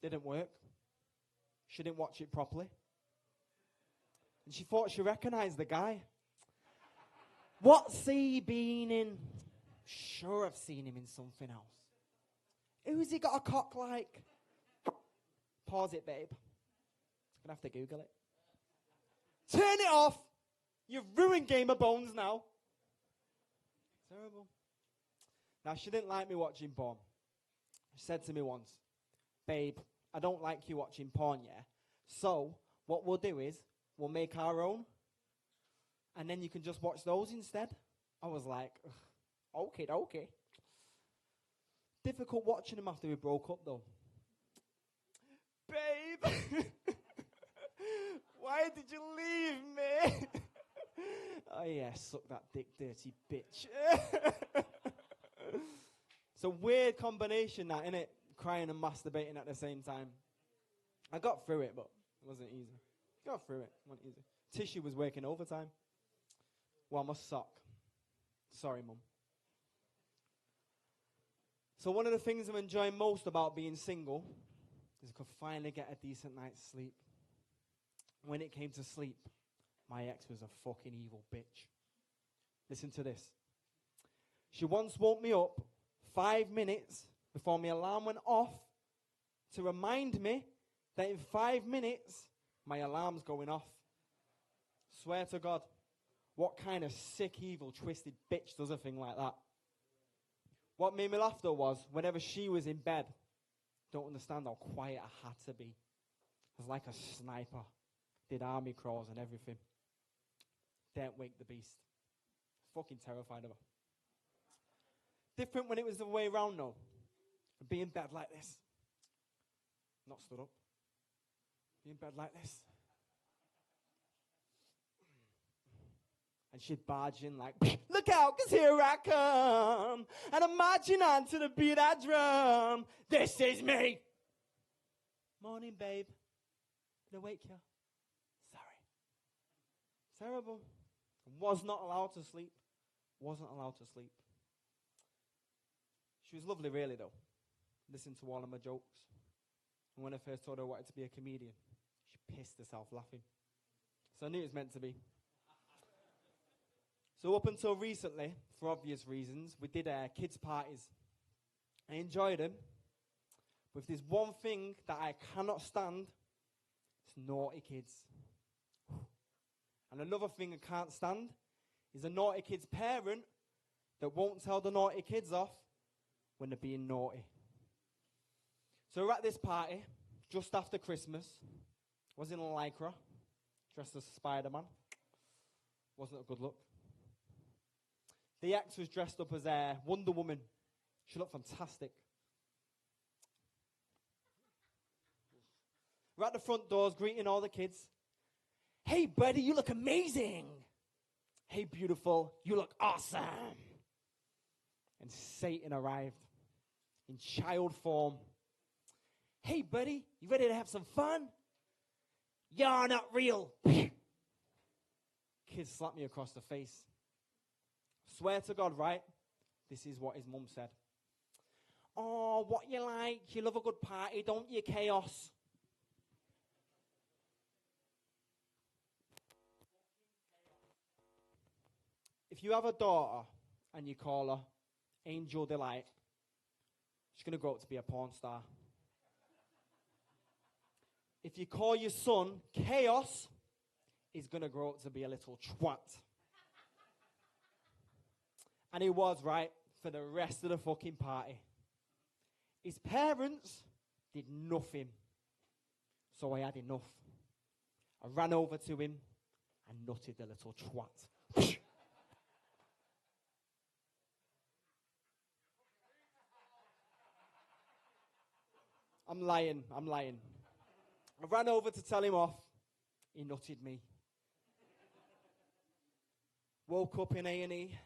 Didn't work. She didn't watch it properly. And she thought she recognized the guy. What's he been in? Sure, I've seen him in something else. Who's he got a cock like? Pause it, babe. I'm going to have to Google it. Turn it off. You've ruined Game of Bones now. Terrible. Now, she didn't like me watching porn. She said to me once, babe, I don't like you watching porn, yeah? So, what we'll do is, we'll make our own, and then you can just watch those instead. I was like, okay. Difficult watching them after we broke up, though. Babe, why did you leave me? Oh, yeah, suck that dick, dirty bitch. It's a weird combination, that, innit? Crying and masturbating at the same time. I got through it, but it wasn't easy. Got through it. It wasn't easy. Tissue was working overtime. Well, my sock. Sorry, Mum. So one of the things I'm enjoying most about being single is I could finally get a decent night's sleep. When it came to sleep, my ex was a fucking evil bitch. Listen to this. She once woke me up 5 minutes before my alarm went off to remind me that in 5 minutes, my alarm's going off. Swear to God, what kind of sick, evil, twisted bitch does a thing like that? What made me laugh, though, was whenever she was in bed, don't understand how quiet I had to be. I was like a sniper. Did army crawls and everything. Don't wake the beast. Fucking terrified of her. Different when it was the way around, though. I'd be in bed like this. Not stood up. Be in bed like this. And she'd barge in like, look out, 'cause here I come. And I'm marching on to the beat I drum. This is me. Morning, babe. Did I wake you? Sorry. Terrible. Was not allowed to sleep. Wasn't allowed to sleep. She was lovely, really, though. Listened to all of my jokes. And when I first told her I wanted to be a comedian, she pissed herself laughing. So I knew it was meant to be. So up until recently, for obvious reasons, we did kids' parties. I enjoyed them. But if there's one thing that I cannot stand, it's naughty kids. And another thing I can't stand is a naughty kid's parent that won't tell the naughty kids off when they're being naughty. So we're at this party just after Christmas. Was in a lycra, dressed as Spider-Man. Wasn't a good look. The ex was dressed up as Wonder Woman. She looked fantastic. We're at the front doors greeting all the kids. Hey, buddy, you look amazing. Hey, beautiful, you look awesome. And Satan arrived in child form. Hey, buddy, you ready to have some fun? You're not real. Kid slapped me across the face. Swear to God, right? This is what his mum said. Oh, what you like? You love a good party, don't you, Chaos? If you have a daughter and you call her Angel Delight, she's going to grow up to be a porn star. If you call your son Chaos, he's going to grow up to be a little twat. And he was, right, for the rest of the fucking party. His parents did nothing. So I had enough. I ran over to him and nutted the little twat. I'm lying. I ran over to tell him off. He nutted me. Woke up in A&E,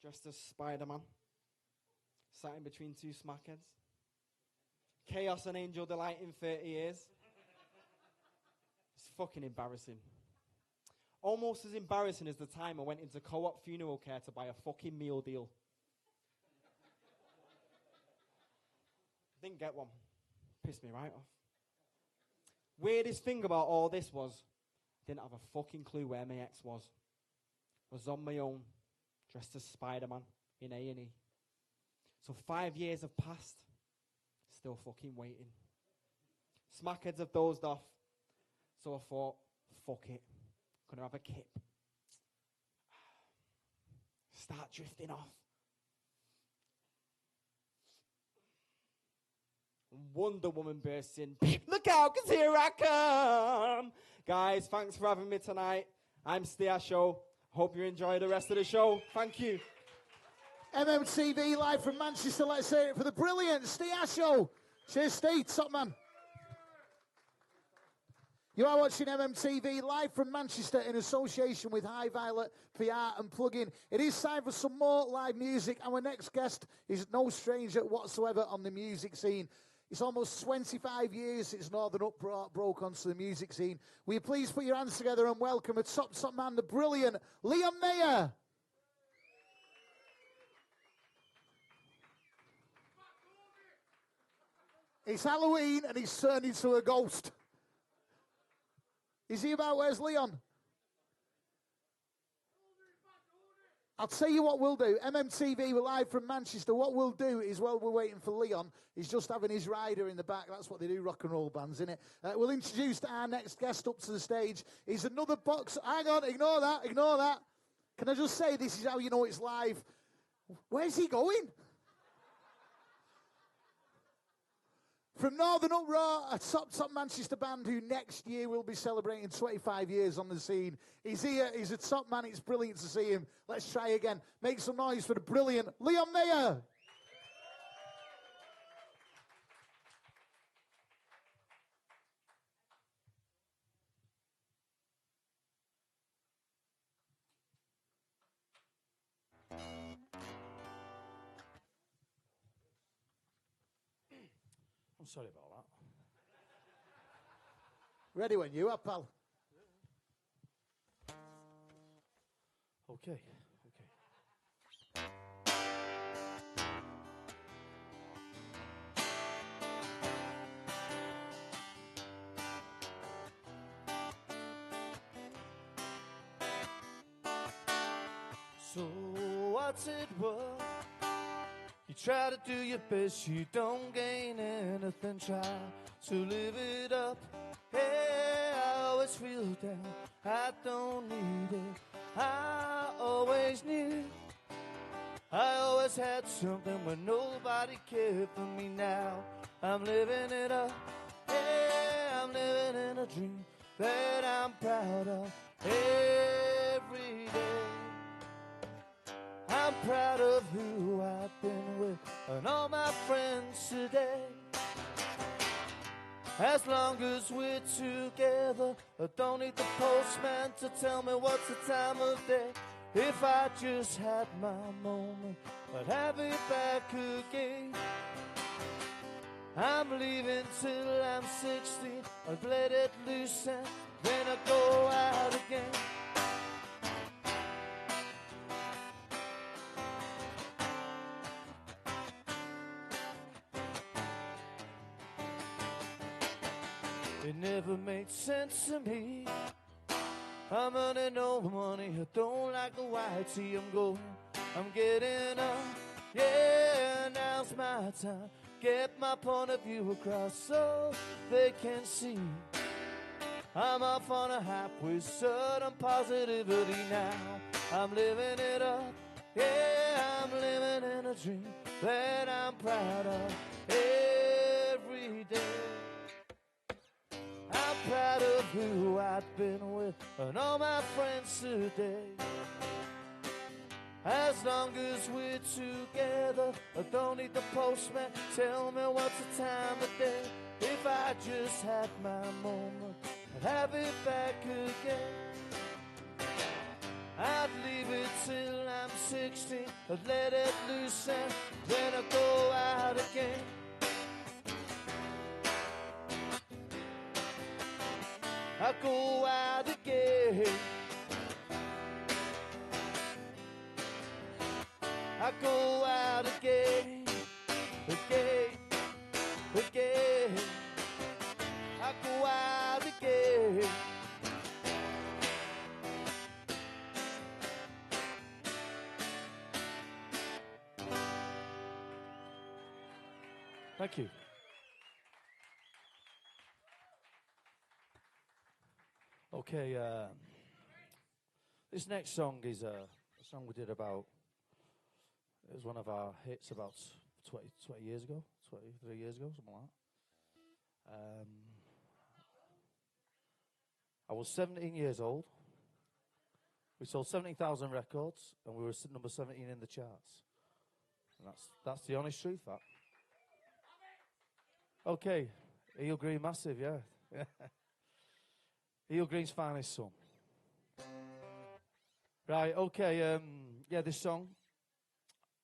dressed as Spider-Man. Sat in between two smackheads. Chaos and Angel Delight in 30 years. It's fucking embarrassing. Almost as embarrassing as the time I went into Co-op Funeral Care to buy a fucking meal deal. Didn't get one. Pissed me right off. Weirdest thing about all this was, didn't have a fucking clue where my ex was. Was on my own, dressed as Spider-Man in A&E. So 5 years have passed, still fucking waiting. Smackheads have dozed off, so I thought, fuck it, gonna have a kip. Start drifting off. Wonder Woman bursts in. Look out, 'cause here I come. Guys, thanks for having me tonight. I'm Set Asho. Hope you enjoy the rest of the show. Thank you. MMTV live from Manchester. Let's hear it for the brilliant Set Asho. Cheers, Steve. Top man. You are watching MMTV live from Manchester in association with High Violet PR and Plugin. It is time for some more live music. Our next guest is no stranger whatsoever on the music scene. It's almost 25 years since Northern Uproar broke onto the music scene. Will you please put your hands together and welcome a top man, the brilliant Liam Mayer. It's Halloween and he's turned into a ghost. Is he about? Where's Leon? I'll tell you what we'll do. MMTV, we're live from Manchester. What we'll do is, while we're waiting for Leon, he's just having his rider in the back. That's what they do, rock and roll bands, innit? We'll introduce our next guest up to the stage. He's another boxer. Hang on, ignore that. Can I just say, this is how you know it's live. Where's he going? From Northern Uproar, a top Manchester band who next year will be celebrating 25 years on the scene. He's here, he's a top man, it's brilliant to see him. Let's try again. Make some noise for the brilliant Leon Mayer. I'm sorry about that. Ready when you are, pal. Okay. So what's it worth? You try to do your best, you don't gain anything. Try to live it up. Hey, I always feel down, I don't need it. I always knew I always had something when nobody cared for me. Now I'm living it up. Hey, I'm living in a dream that I'm proud of every day. I'm proud of who I've been with and all my friends today. As long as we're together, I don't need the postman to tell me what's the time of day. If I just had my moment, I'd have it back again. I'm leaving till I'm 60, I'd let it loose and then I go out again. It never made sense to me. I'm earning no money, I don't like the white tee. I'm getting up, yeah, now's my time. Get my point of view across so they can see. I'm off on a hop with sudden positivity now. I'm living it up, yeah, I'm living in a dream that I'm proud of every day. I'm proud of who I've been with and all my friends today. As long as we're together, I don't need the postman. Tell me what's the time of day. If I just had my moment, I'd have it back again. I'd leave it till I'm 60, I'd let it loose and then I'd go out again. I'd go out again. I go out again, again, again. I go out again. Thank you. Okay, this next song is a song we did about. It was one of our hits about 20 years ago, 23 years ago, something like that. I was 17 years old. We sold 17,000 records, and we were number 17 in the charts. And that's the honest truth, that. Okay, Eel Green massive, yeah. Eel Green's finest son. Right, okay, yeah, this song.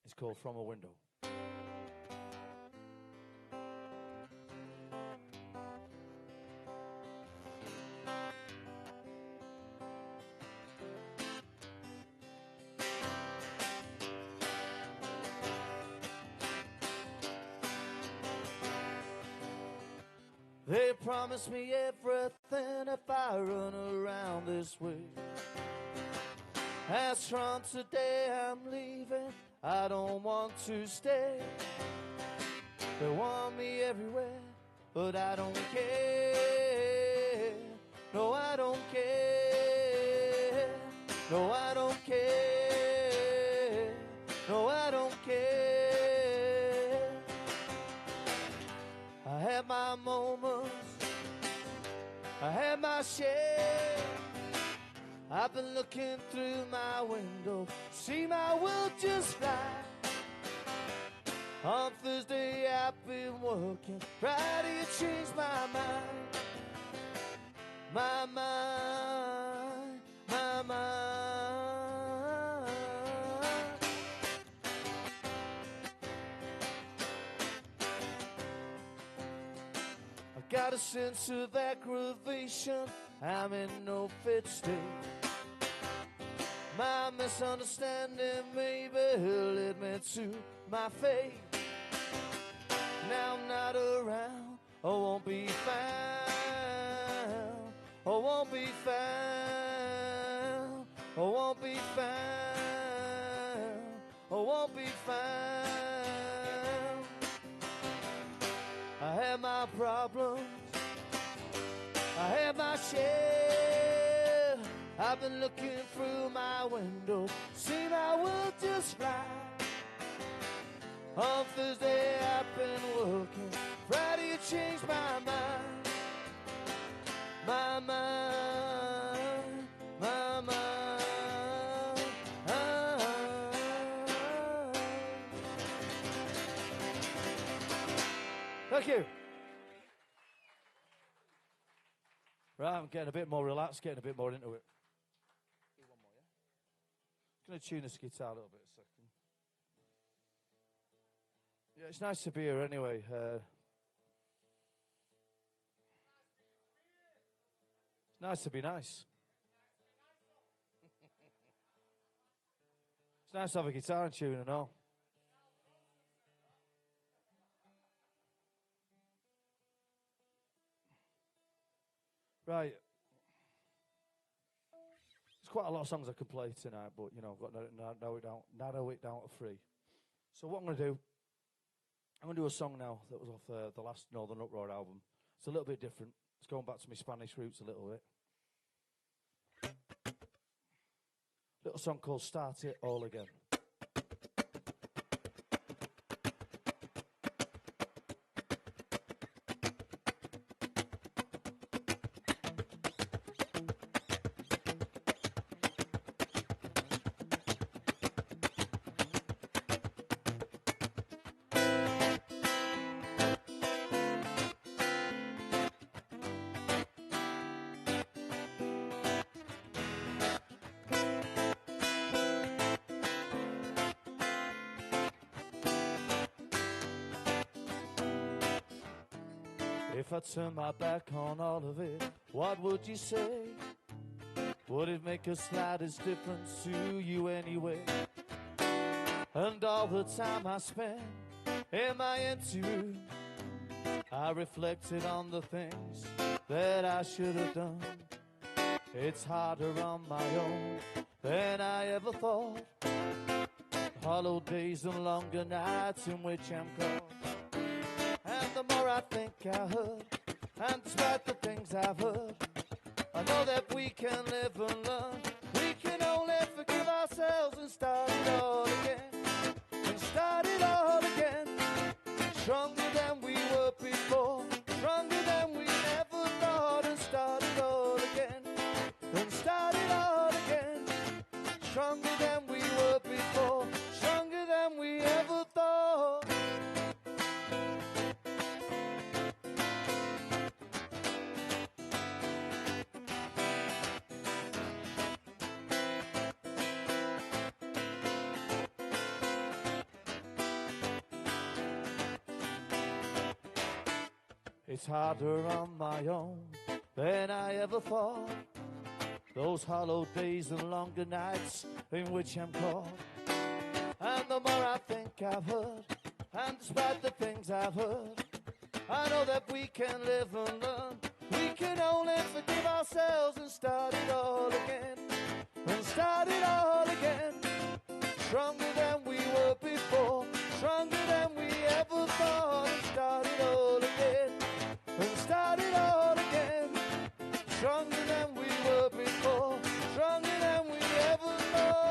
It's called From a Window. They promise me everything if I run around this way. As from today I'm leaving, I don't want to stay. They want me everywhere, but I don't care. No, I don't care. No, I don't care. No, I don't care. I had my moments, I had my share. I've been looking through my window, see my world just right. On Thursday I've been working, Friday it changed my mind. My mind, my mind. I got a sense of aggravation, I'm in no fit state. My misunderstanding maybe led me to my fate. Now I'm not around, I won't be found. I won't be found. I won't be found. I won't be found. I have my problems, I have my share. I've been looking through my window, see my world just right. On Thursday I've been working, Friday it changed my mind. My mind, my mind. Thank you. Right, I'm getting a bit more relaxed, getting a bit more into it. Do one more, yeah? I'm going to tune this guitar a little bit a second. Yeah, it's nice to be here anyway. It's nice to be nice. It's nice to have a guitar and tune and all. Right. There's quite a lot of songs I could play tonight, but, you know, I've got to narrow it down to 3. So what I'm going to do, I'm going to do a song now that was off the last Northern Uproar album. It's a little bit different. It's going back to my Spanish roots a little bit. Little song called Start It All Again. If I turn my back on all of it, what would you say? Would it make a slightest difference to you anyway? And all the time I spent in my empty room, I reflected on the things that I should have done. It's harder on my own than I ever thought. Hollow days and longer nights in which I'm caught. And the more I think I heard, and despite the things I've heard, I know that we can live and learn. We can only forgive ourselves and start it all again. And start it all again. Stronger than we were before. Stronger than we ever thought. And start it all again. And start it all again. Stronger than we were before. Stronger than we ever thought. It's harder on my own than I ever thought. Those hollow days and longer nights in which I'm caught. And the more I think I've heard, and despite the things I've heard, I know that we can live and learn. We can only forgive ourselves and start it all again. And start it all again. Stronger than we were before. Stronger than we ever thought. And start it all again. And start it all again. Stronger than we were before. Stronger than we ever thought.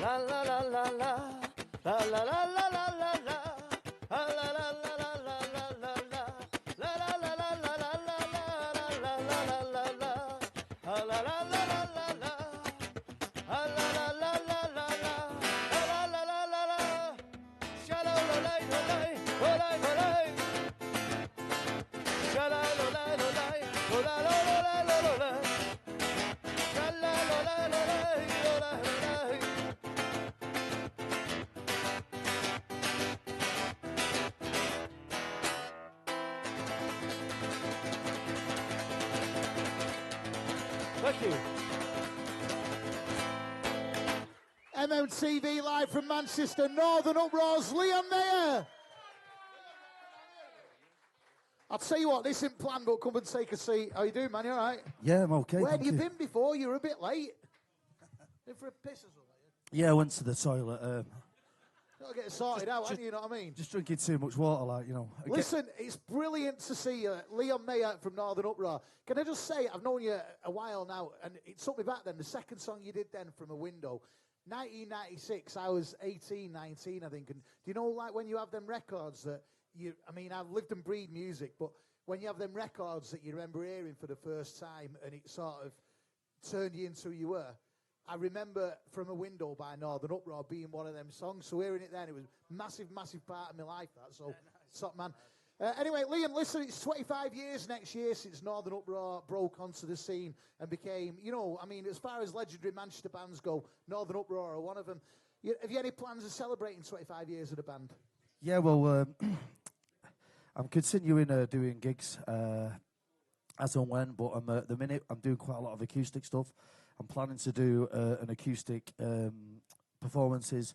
La la la la la. La la la la la la la. La la la la la la la la la. La la la la la la la la la la la la. La la la la la la la. La la la la la la la. La la la la la. Shala la la la la. La la la la. Shala la la la la. La la la la la la. Shala la la la la. La la la. Thank you. MMTV live from Manchester, Northern Uproar's Liam Mayer. I'll tell you what, this isn't planned, but come and take a seat. How you doing, man? You all right? Yeah, I'm okay. Where have you been before? You were a bit late. Been for a piss or something? Yeah, I went to the toilet. Got to get it sorted out, haven't you? You know what I mean? Just drinking too much water, like, you know. Listen, it's brilliant to see you. Liam Mayer from Northern Uproar. Can I just say, I've known you a while now, and it took me back then. The second song you did then, From a Window, 1996, I was 18, 19, I think. And do you know, like, when you have them records that I've lived and breathed music, but when you have them records that you remember hearing for the first time and it sort of turned you into who you were, I remember From a Window by Northern Uproar being one of them songs. So hearing it then, it was a massive, massive part of my life, that. So, top man. Anyway, Liam, listen, it's 25 years next year since Northern Uproar broke onto the scene and became, as far as legendary Manchester bands go, Northern Uproar are one of them. Have you any plans of celebrating 25 years of the band? Yeah, well, I'm continuing doing gigs as and when, but at the minute I'm doing quite a lot of acoustic stuff. I'm planning to do an acoustic performances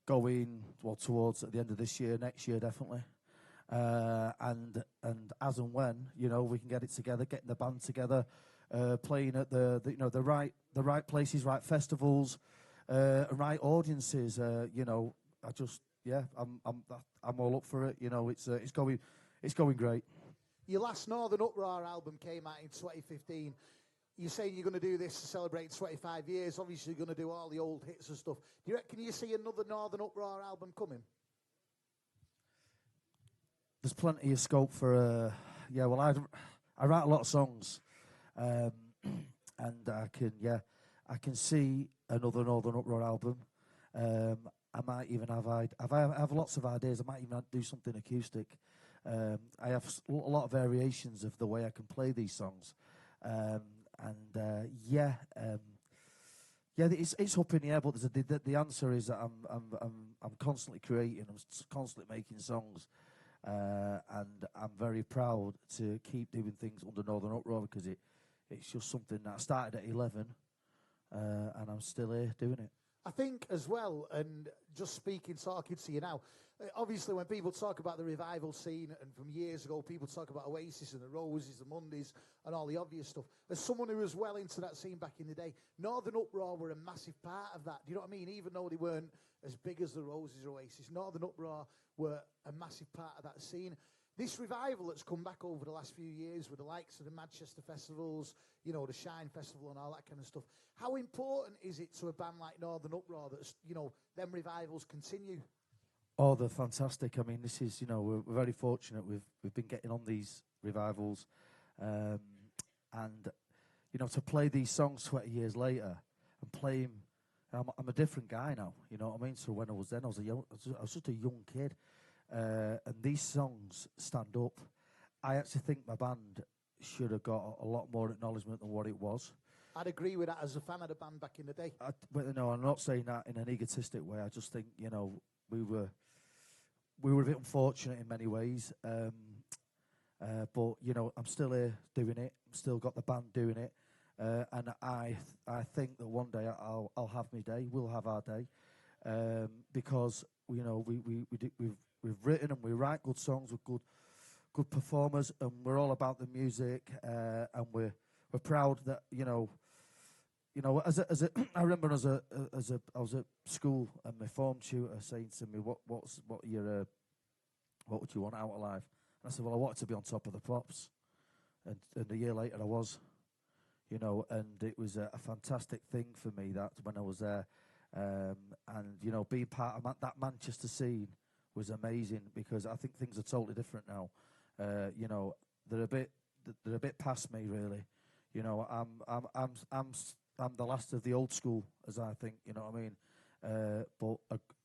going towards at the end of this year, next year definitely. and as and when, you know, we can get it together, getting the band together, playing at the right places, right festivals, right audiences. You know, I'm all up for it. You know, it's going great. Your last Northern Uproar album came out in 2015. You're saying you're going to do this to celebrate 25 years. Obviously, you're going to do all the old hits and stuff. Do you reckon you see another Northern Uproar album coming? There's plenty of scope for. Well, I write a lot of songs, and I can see another Northern Uproar album. I might even have I have lots of ideas. I might even do something acoustic. I have a lot of variations of the way I can play these songs, it's up in the air. But the answer is that I'm constantly creating. I'm constantly making songs, and I'm very proud to keep doing things under Northern Uproar because it's just something that I started at 11, and I'm still here doing it. I think as well, and just talking to you now, obviously when people talk about the revival scene, and from years ago people talk about Oasis and the Roses, the Mondays, and all the obvious stuff, as someone who was well into that scene back in the day, Northern Uproar were a massive part of that. Do you know what I mean? Even though they weren't as big as the Roses or Oasis, Northern Uproar were a massive part of that scene. This revival that's come back over the last few years with the likes of the Manchester festivals, you know, the Shine Festival and all that kind of stuff, how important is it to a band like Northern Uproar that, you know, them revivals continue? Oh, they're fantastic. I mean, this is, you know, we're very fortunate. We've been getting on these revivals, and you know, to play these songs 20 years later and play them. I'm a different guy now. You know what I mean? So when I was then, I was just a young kid, and these songs stand up. I actually think my band should have got a lot more acknowledgement than what it was. I'd agree with that as a fan of the band back in the day. But no, I'm not saying that in an egotistic way. I just think, you know, we were a bit unfortunate in many ways. But, you know, I'm still here doing it. I've still got the band doing it. And I think that one day I'll have my day. We'll have our day. Because, you know, we've written and we write good songs with good performers, and we're all about the music, and we're proud that, you know, I remember I was at school and my form tutor saying to me, what would you want out of life? And I said, well, I wanted to be on top of the pops, and a year later I was, you know, and it was a fantastic thing for me that when I was there, and you know, being part of that Manchester scene was amazing because I think things are totally different now. You know, they're a bit past me really. You know, I'm the last of the old school, as I think, you know what I mean? But,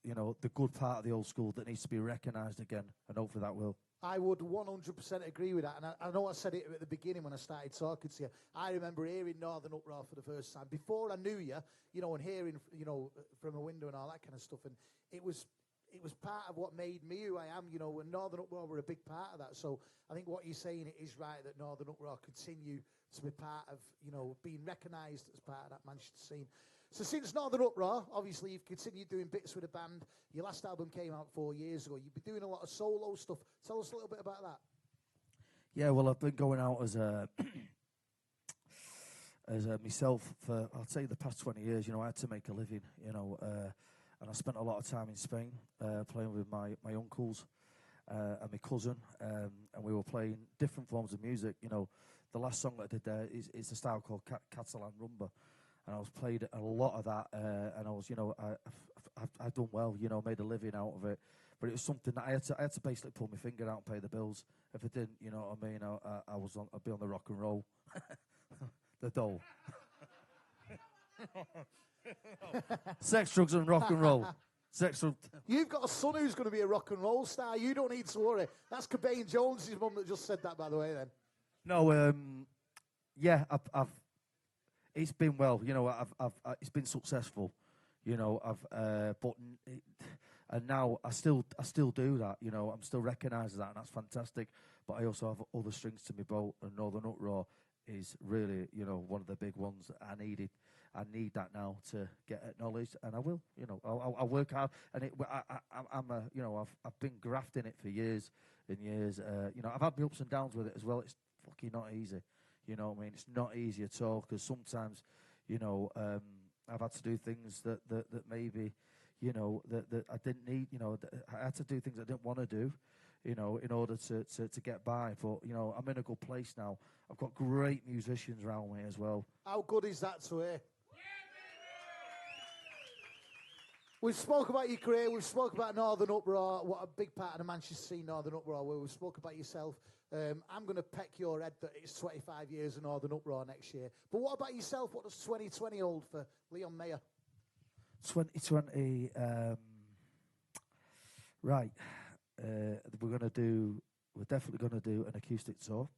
you know, the good part of the old school that needs to be recognised again, and hopefully that will. I would 100% agree with that. And I know I said it at the beginning when I started talking to you. I remember hearing Northern Uproar for the first time. Before I knew you, you know, and hearing, you know, from a window and all that kind of stuff. And it was part of what made me who I am, you know, and Northern Uproar were a big part of that. So I think what you're saying, it is right that Northern Uproar continue to be part of, you know, being recognised as part of that Manchester scene. So since Northern Uproar, obviously you've continued doing bits with the band. Your last album came out 4 years ago. You've been doing a lot of solo stuff. Tell us a little bit about that. Yeah, well, I've been going out as myself for, I'll say, the past 20 years. You know, I had to make a living, you know, and I spent a lot of time in Spain playing with my uncles and my cousin, and we were playing different forms of music. You know, the last song that I did there is a style called Catalan Rumba, and I was played a lot of that, and I was, you know, I've done well, you know, made a living out of it, but it was something that I had to basically pull my finger out and pay the bills. If I didn't, you know what I mean, I'd be on the rock and roll, the dole. Sex, drugs, and rock and roll. You've got a son who's going to be a rock and roll star. You don't need to worry. That's Cobain Jones' mum that just said that, by the way. Then. No, yeah, I've. It's been well, you know. It's been successful, you know. And now I still do that, you know. I'm still recognised as that, and that's fantastic. But I also have other strings to my bow, and Northern Uproar is really, you know, one of the big ones that I needed. I need that now to get acknowledged, and I will. You know, I'll work hard, and I'm a, you know, I've been grafting it for years and years. You know, I've had my ups and downs with it as well. It's fucking not easy. You know what I mean? It's not easy at all, because sometimes, you know, I've had to do things that maybe, you know, that I didn't need. You know, I had to do things I didn't want to do, you know, in order to get by. But, you know, I'm in a good place now. I've got great musicians around me as well. How good is that to hear? We've spoke about your career, we've spoke about Northern Uproar, what a big part of the Manchester scene Northern Uproar were. We've spoke about yourself. I'm going to peck your head that it's 25 years of Northern Uproar next year. But what about yourself? What does 2020 hold for Leon Mayer? 2020, right. We're definitely going to do an acoustic tour.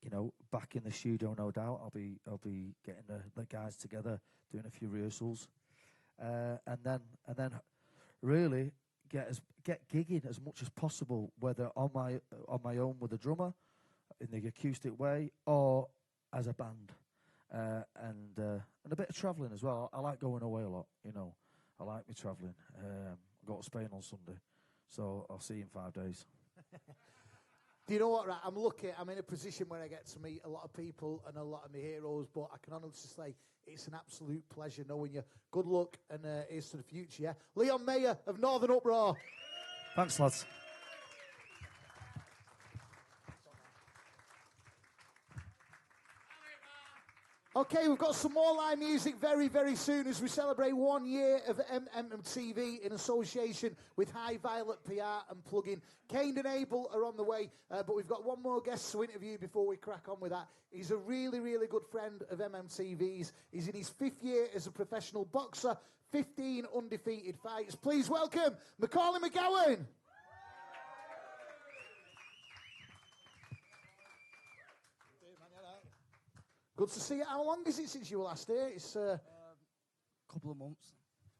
You know, back in the studio, no doubt. I'll be getting the guys together, doing a few rehearsals, and then really get gigging as much as possible, whether on my own with a drummer, in the acoustic way, or as a band, and a bit of travelling as well. I like going away a lot. You know, I like me travelling. I go to Spain on Sunday, so I'll see you in 5 days. Do you know what, right? I'm lucky. I'm in a position where I get to meet a lot of people and a lot of my heroes, but I can honestly say it's an absolute pleasure knowing you. Good luck, and here's to the future, yeah? Leon Mayer of Northern Uproar. Thanks, lads. Okay, we've got some more live music very, very soon as we celebrate 1 year of MMTV in association with High Violet PR and Plugin. Kane and Abel are on the way, but we've got one more guest to interview before we crack on with that. He's a really, really good friend of MMTV's. He's in his 5th year as a professional boxer, 15 undefeated fights. Please welcome Macauley McGowan. Good to see you. How long is it since you were last here? It's couple of months.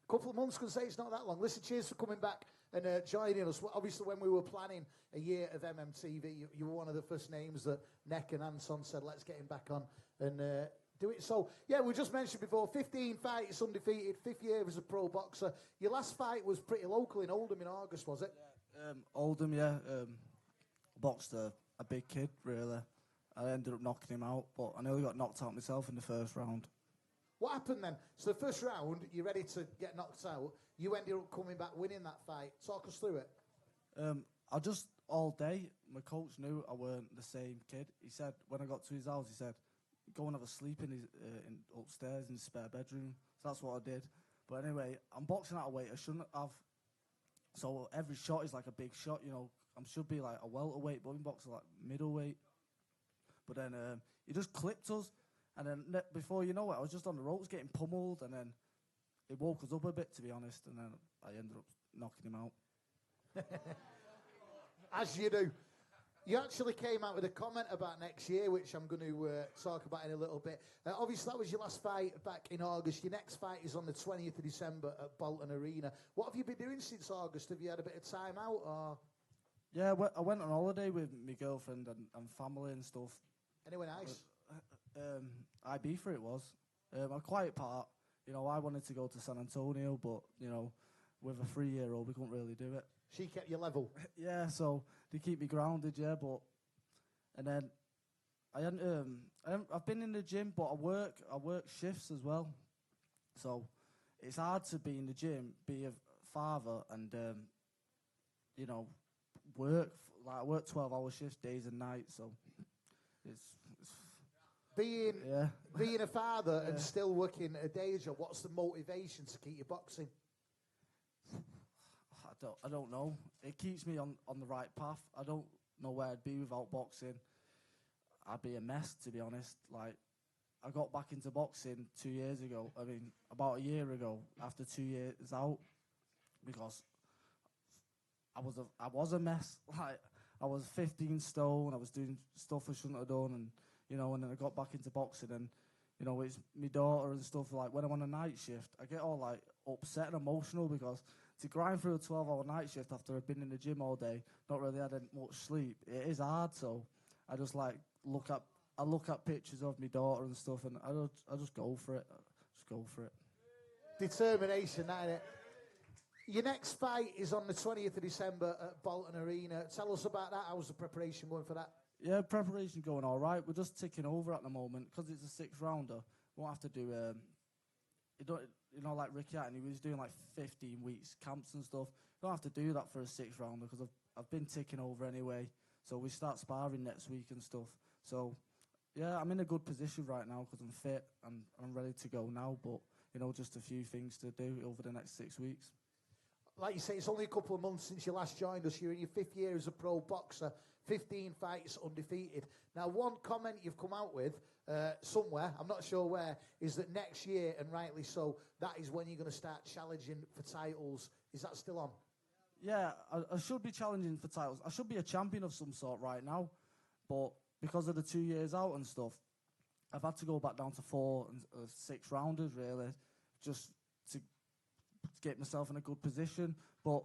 Couple of months, could say it's not that long. Listen, cheers for coming back and joining us. Obviously, when we were planning a year of MMTV, you were one of the first names that Neck and Anson said, let's get him back on and do it. So, yeah, we just mentioned before, 15 fights undefeated, 5th year as a pro boxer. Your last fight was pretty local in Oldham in August, was it? Yeah, Oldham, yeah. Boxed a big kid, really. I ended up knocking him out, but I nearly got knocked out myself in the first round. What happened then? So the first round, you're ready to get knocked out. You ended up coming back winning that fight. Talk us through it. I just, all day, my coach knew I weren't the same kid. He said, when I got to his house, he said, go and have a sleep in upstairs in his spare bedroom. So that's what I did. But anyway, I'm boxing out of weight. I shouldn't have. So every shot is like a big shot, you know. I should be like a welterweight, but in boxing like middleweight. But then he just clipped us, and then before you know it, I was just on the ropes getting pummeled, and then it woke us up a bit, to be honest, and then I ended up knocking him out. As you do. You actually came out with a comment about next year, which I'm going to talk about in a little bit. Obviously, that was your last fight back in August. Your next fight is on the 20th of December at Bolton Arena. What have you been doing since August? Have you had a bit of time out, or...? Yeah, I went on holiday with my girlfriend and family and stuff. Anywhere nice? Ibiza it was. A quiet part. You know, I wanted to go to San Antonio, but, you know, with a 3-year-old, we couldn't really do it. She kept you level? Yeah, so they keep me grounded, yeah, but... And then, I've been in the gym, but I work shifts as well. So, it's hard to be in the gym, be a father, and, you know, work. Like, I work 12-hour shifts, days and nights, so... It's being a father and still working a day job, what's the motivation to keep you boxing? I don't know. It keeps me on the right path. I don't know where I'd be without boxing. I'd be a mess, to be honest. Like, I got back into boxing 2 years ago. I mean, about a year ago, after 2 years out, because I was a mess. Like, I was 15 stone. I was doing stuff I shouldn't have done, and you know. And then I got back into boxing, and you know, it's my daughter and stuff. Like when I'm on a night shift, I get all like upset and emotional because to grind through a 12-hour night shift after I've been in the gym all day, not really had much sleep, it is hard. So I just like look at pictures of my daughter and stuff, and I just go for it. Just go for it. Determination, that innit? Your next fight is on the 20th of December at Bolton Arena. Tell us about that. How's the preparation going for that? Yeah, preparation going all right. We're just ticking over at the moment because it's a 6th rounder. We won't have to do like Ricky Hatton, he was doing like 15 weeks camps and stuff. We don't have to do that for a 6th rounder because I've been ticking over anyway. So we start sparring next week and stuff. So yeah, I'm in a good position right now because I'm fit and I'm ready to go now. But just a few things to do over the next 6 weeks. Like you say, it's only a couple of months since you last joined us. You're in your 5th year as a pro boxer, 15 fights undefeated. Now, one comment you've come out with somewhere, I'm not sure where, is that next year, and rightly so, that is when you're going to start challenging for titles. Is that still on? Yeah, I should be challenging for titles. I should be a champion of some sort right now, but because of the 2 years out and stuff, I've had to go back down to 4 and 6 rounders, really, just to get myself in a good position. But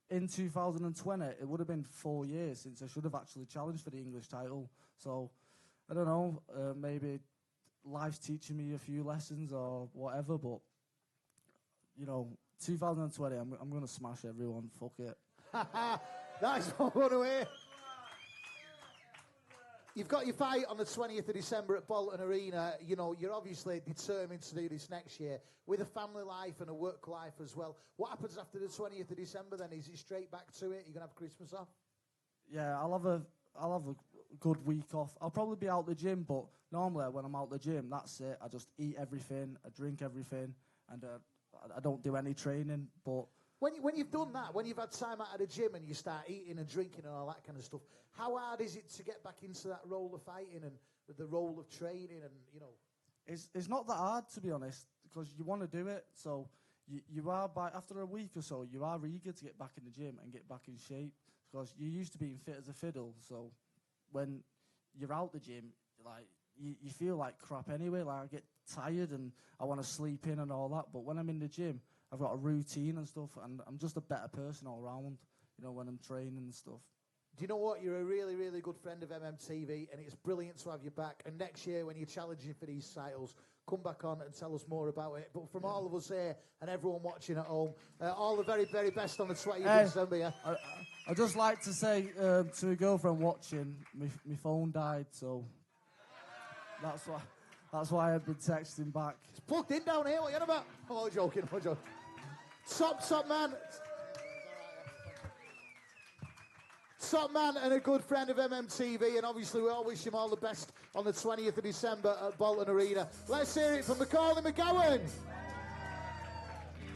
in 2020, it would have been 4 years since I should have actually challenged for the English title. So, I don't know, maybe life's teaching me a few lessons or whatever, but, 2020, I'm going to smash everyone, fuck it. That's what I want to hear. You've got your fight on the 20th of December at Bolton Arena. You're obviously determined to do this next year with a family life and a work life as well. What happens after the 20th of December then? Is it straight back to it? You're going to have Christmas off? Yeah, I'll have a good week off. I'll probably be out the gym, but normally when I'm out the gym, that's it. I just eat everything, I drink everything, and I don't do any training. But when you've done that, when you've had time out of the gym and you start eating and drinking and all that kind of stuff, how hard is it to get back into that role of fighting and the role of training and It's not that hard, to be honest, because you want to do it. So you are, after a week or so, you are eager to get back in the gym and get back in shape because you're used to being fit as a fiddle. So when you're out the gym, like you feel like crap anyway. Like I get tired and I want to sleep in and all that. But when I'm in the gym, I've got a routine and stuff, and I'm just a better person all round, when I'm training and stuff. Do you know what? You're a really, really good friend of MMTV, and it's brilliant to have you back. And next year, when you're challenging for these titles, come back on and tell us more about it. But from all of us here and everyone watching at home, all the very, very best on the 20th of December, yeah? I'd just like to say to a girlfriend watching, my phone died, so that's why I've been texting back. It's plugged in down here, what are you on about? Oh, I'm joking. Top man. Top man and a good friend of MMTV, and obviously we all wish him all the best on the 20th of December at Bolton Arena. Let's hear it from Macauley McGowan.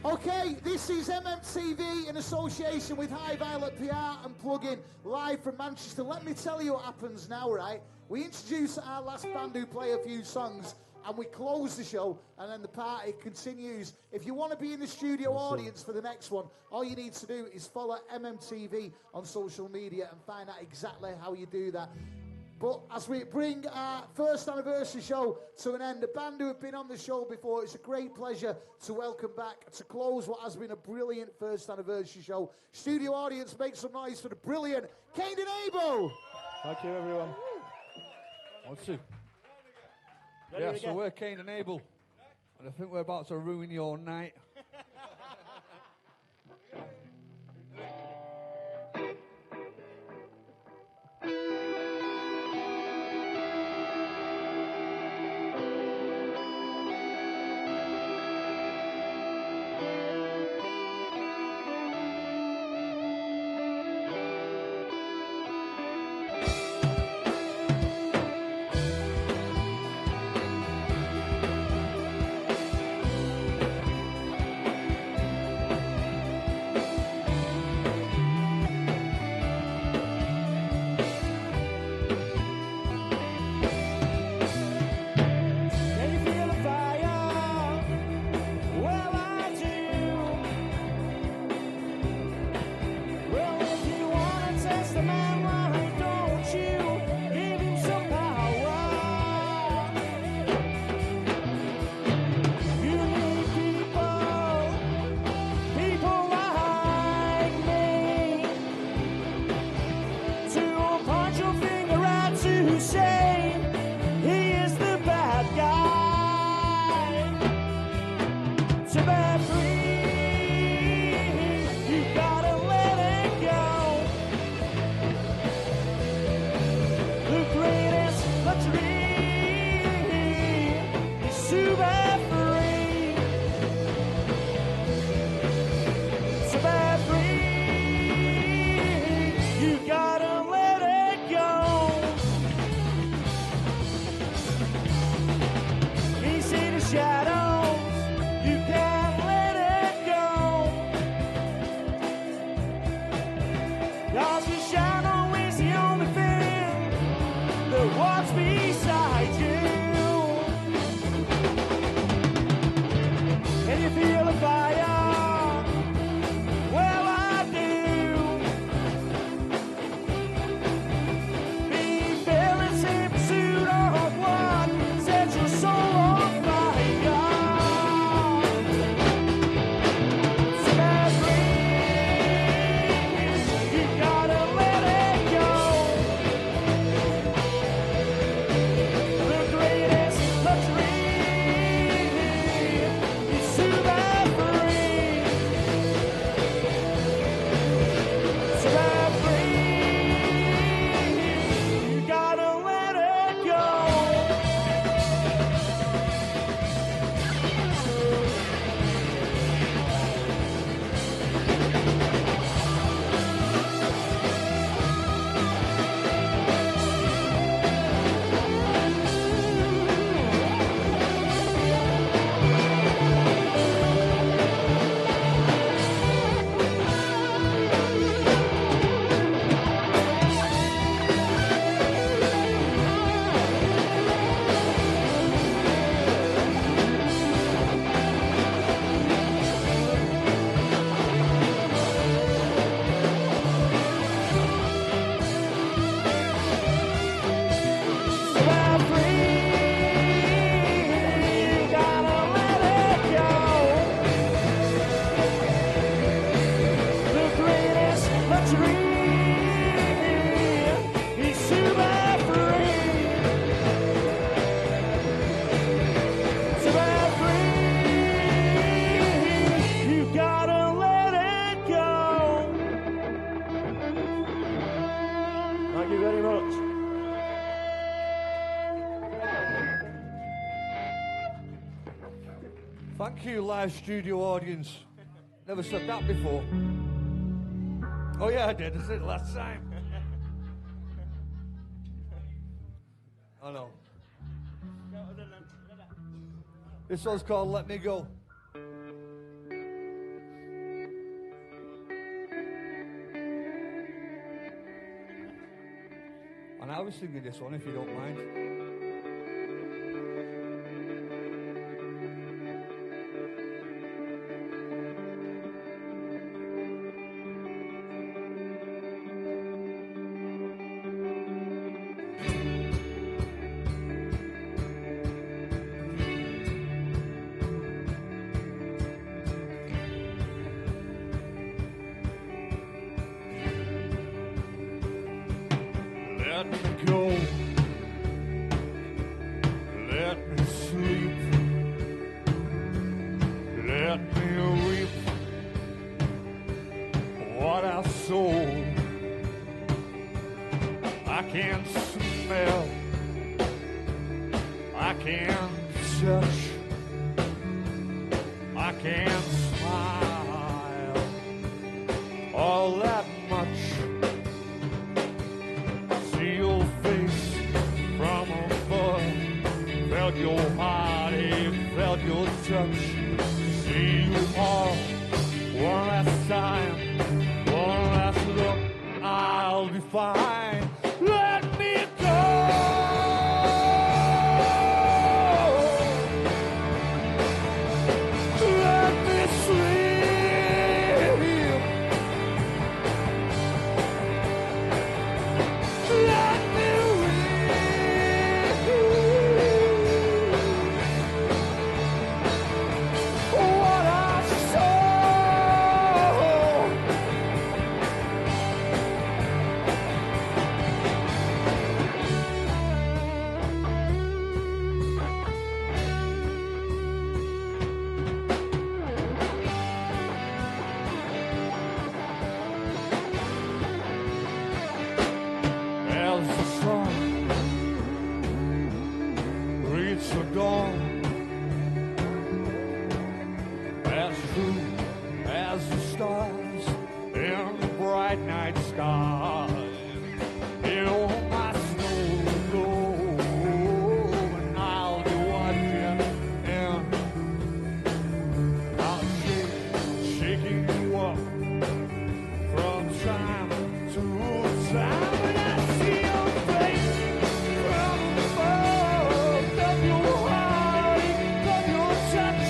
Okay, this is MMTV in association with High Violet PR and Plug-In, live from Manchester. Let me tell you what happens now, right? We introduce our last band who play a few songs, and we close the show, and then the party continues. If you want to be in the studio audience for the next one, all you need to do is follow MMTV on social media and find out exactly how you do that. But as we bring our first anniversary show to an end, the band who have been on the show before, it's a great pleasure to welcome back, to close what has been a brilliant first anniversary show. Studio audience, make some noise for the brilliant Cain and Abel. Thank you, everyone. 1, 2. Yeah, so we're Cain and Abel, and I think we're about to ruin your night. Thank you, live studio audience. Never said that before. Oh yeah, I did. I said it last time. I know. This one's called Let Me Go. And I'll be singing this one if you don't mind. Let me go. Let me sleep. Let me reap what I sow. I can't smell. I can't touch. I can't smile all that much. See your face from afar, felt your heartache, felt your touch. See you all one last time, one last look, I'll be fine. Let me go. Let me sleep. Let me read what I saw. As the sun reaches the dawn, as true as the stars in the bright night sky, in my snow globe, and I'll be watching, and I'll shaking you up from time to time. And I see your face from above, of your heart, of your touch,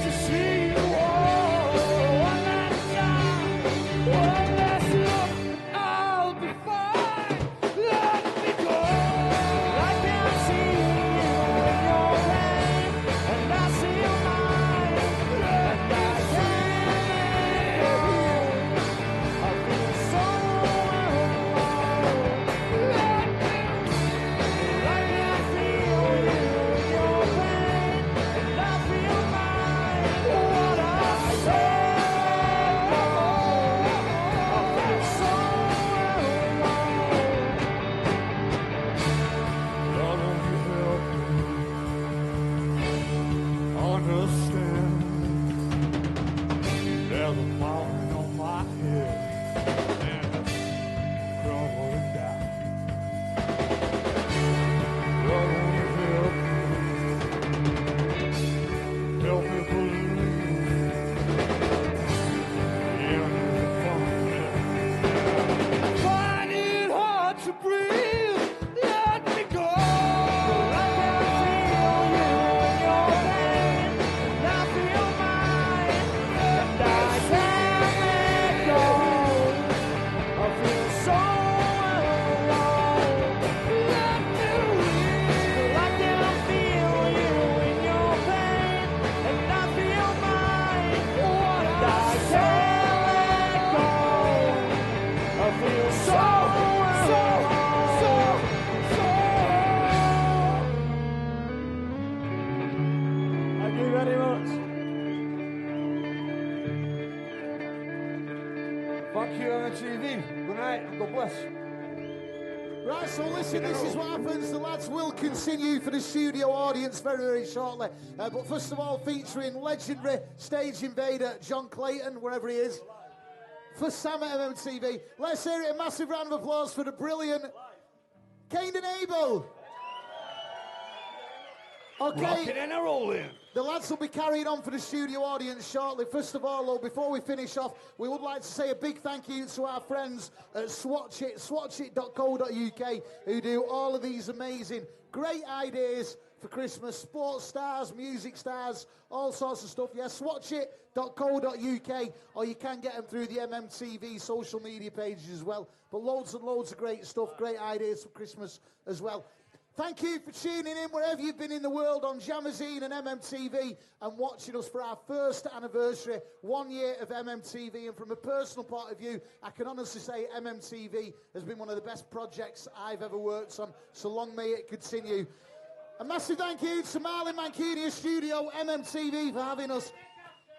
to see you all. One last time, one last look, I'll be fine. Let me go. I can see you in your pain, and I see your mind, and I can't go. I feel so alone. Let me. I can feel you in your pain, and I feel mine. What I said. I feel so alone. Lord, won't you help me understand? There's a mountain on my head, and it's crumbling down. Lord, won't you help me believe in the fun. Find it hard to breathe. Let me go. I can feel you in your pain, and I feel mine, and I can't let go. I feel so alone. Let me read. I can feel you in your pain, and I feel mine. What I can't let go. I feel so alone. Thank you very much. Thank you, MMTV. Good night and God bless. Right, so listen, this is what happens. The lads will continue for the studio audience very, very shortly. But first of all, featuring legendary stage invader John Clayton, wherever he is, for Sam at MMTV. Let's hear it. A massive round of applause for the brilliant Cain and Abel. Okay. Rocking and a rolling. The lads will be carrying on for the studio audience shortly. First of all, though, before we finish off, we would like to say a big thank you to our friends at Swatchit, swatchit.co.uk, who do all of these amazing, great ideas for Christmas. Sports stars, music stars, all sorts of stuff. Yeah, swatchit.co.uk, or you can get them through the MMTV social media pages as well. But loads and loads of great stuff, great ideas for Christmas as well. Thank you for tuning in wherever you've been in the world on Jamazine and MMTV and watching us for our first anniversary, 1 year of MMTV. And from a personal point of view, I can honestly say MMTV has been one of the best projects I've ever worked on. So long may it continue. A massive thank you to Marlin Mancini Studio, MMTV, for having us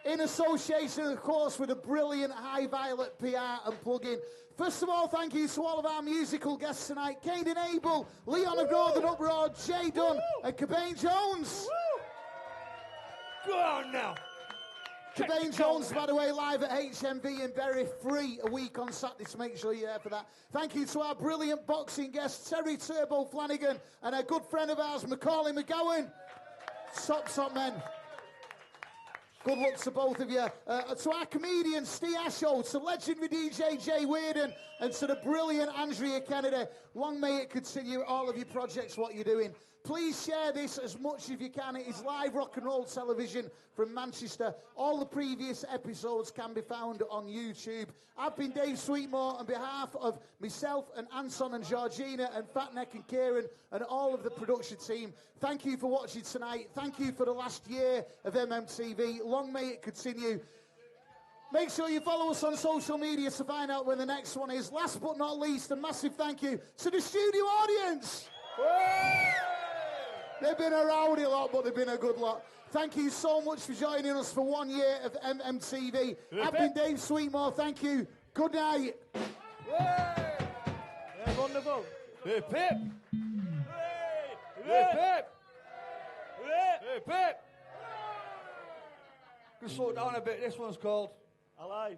in association, of course, with a brilliant High Violet PR and plug-in. First of all, thank you to all of our musical guests tonight. Cain and Abel, Leon of Northern Uproar, Jay Dunn, and Cobain Jones. Go on now. Cobain Jones, by the way, live at HMV in Bury, free a week on Saturday, so make sure you're there for that. Thank you to our brilliant boxing guests, Terry Turbo Flanagan, and a good friend of ours, Macauley McGowan. Top men. Good luck to both of you. To our comedian, Set Asho, to legendary DJ Jay Weirden, and to the brilliant Andrea Kennedy. Long may it continue, all of your projects, what you're doing. Please share this as much as you can. It is live rock and roll television from Manchester. All the previous episodes can be found on YouTube. I've been Dave Sweetmore on behalf of myself and Anson and Georgina and Fatneck and Kieran and all of the production team. Thank you for watching tonight. Thank you for the last year of MMTV. Long may it continue. Make sure you follow us on social media to find out when the next one is. Last but not least, a massive thank you to the studio audience. They've been a rowdy lot, but they've been a good lot. Thank you so much for joining us for 1 year of MMTV. I've been Dave Sweetmore. Thank you. Good night. Yeah, wonderful. Hip, hip. Hip, hip. Hip, hip. Just slow it down a bit. This one's called Alive.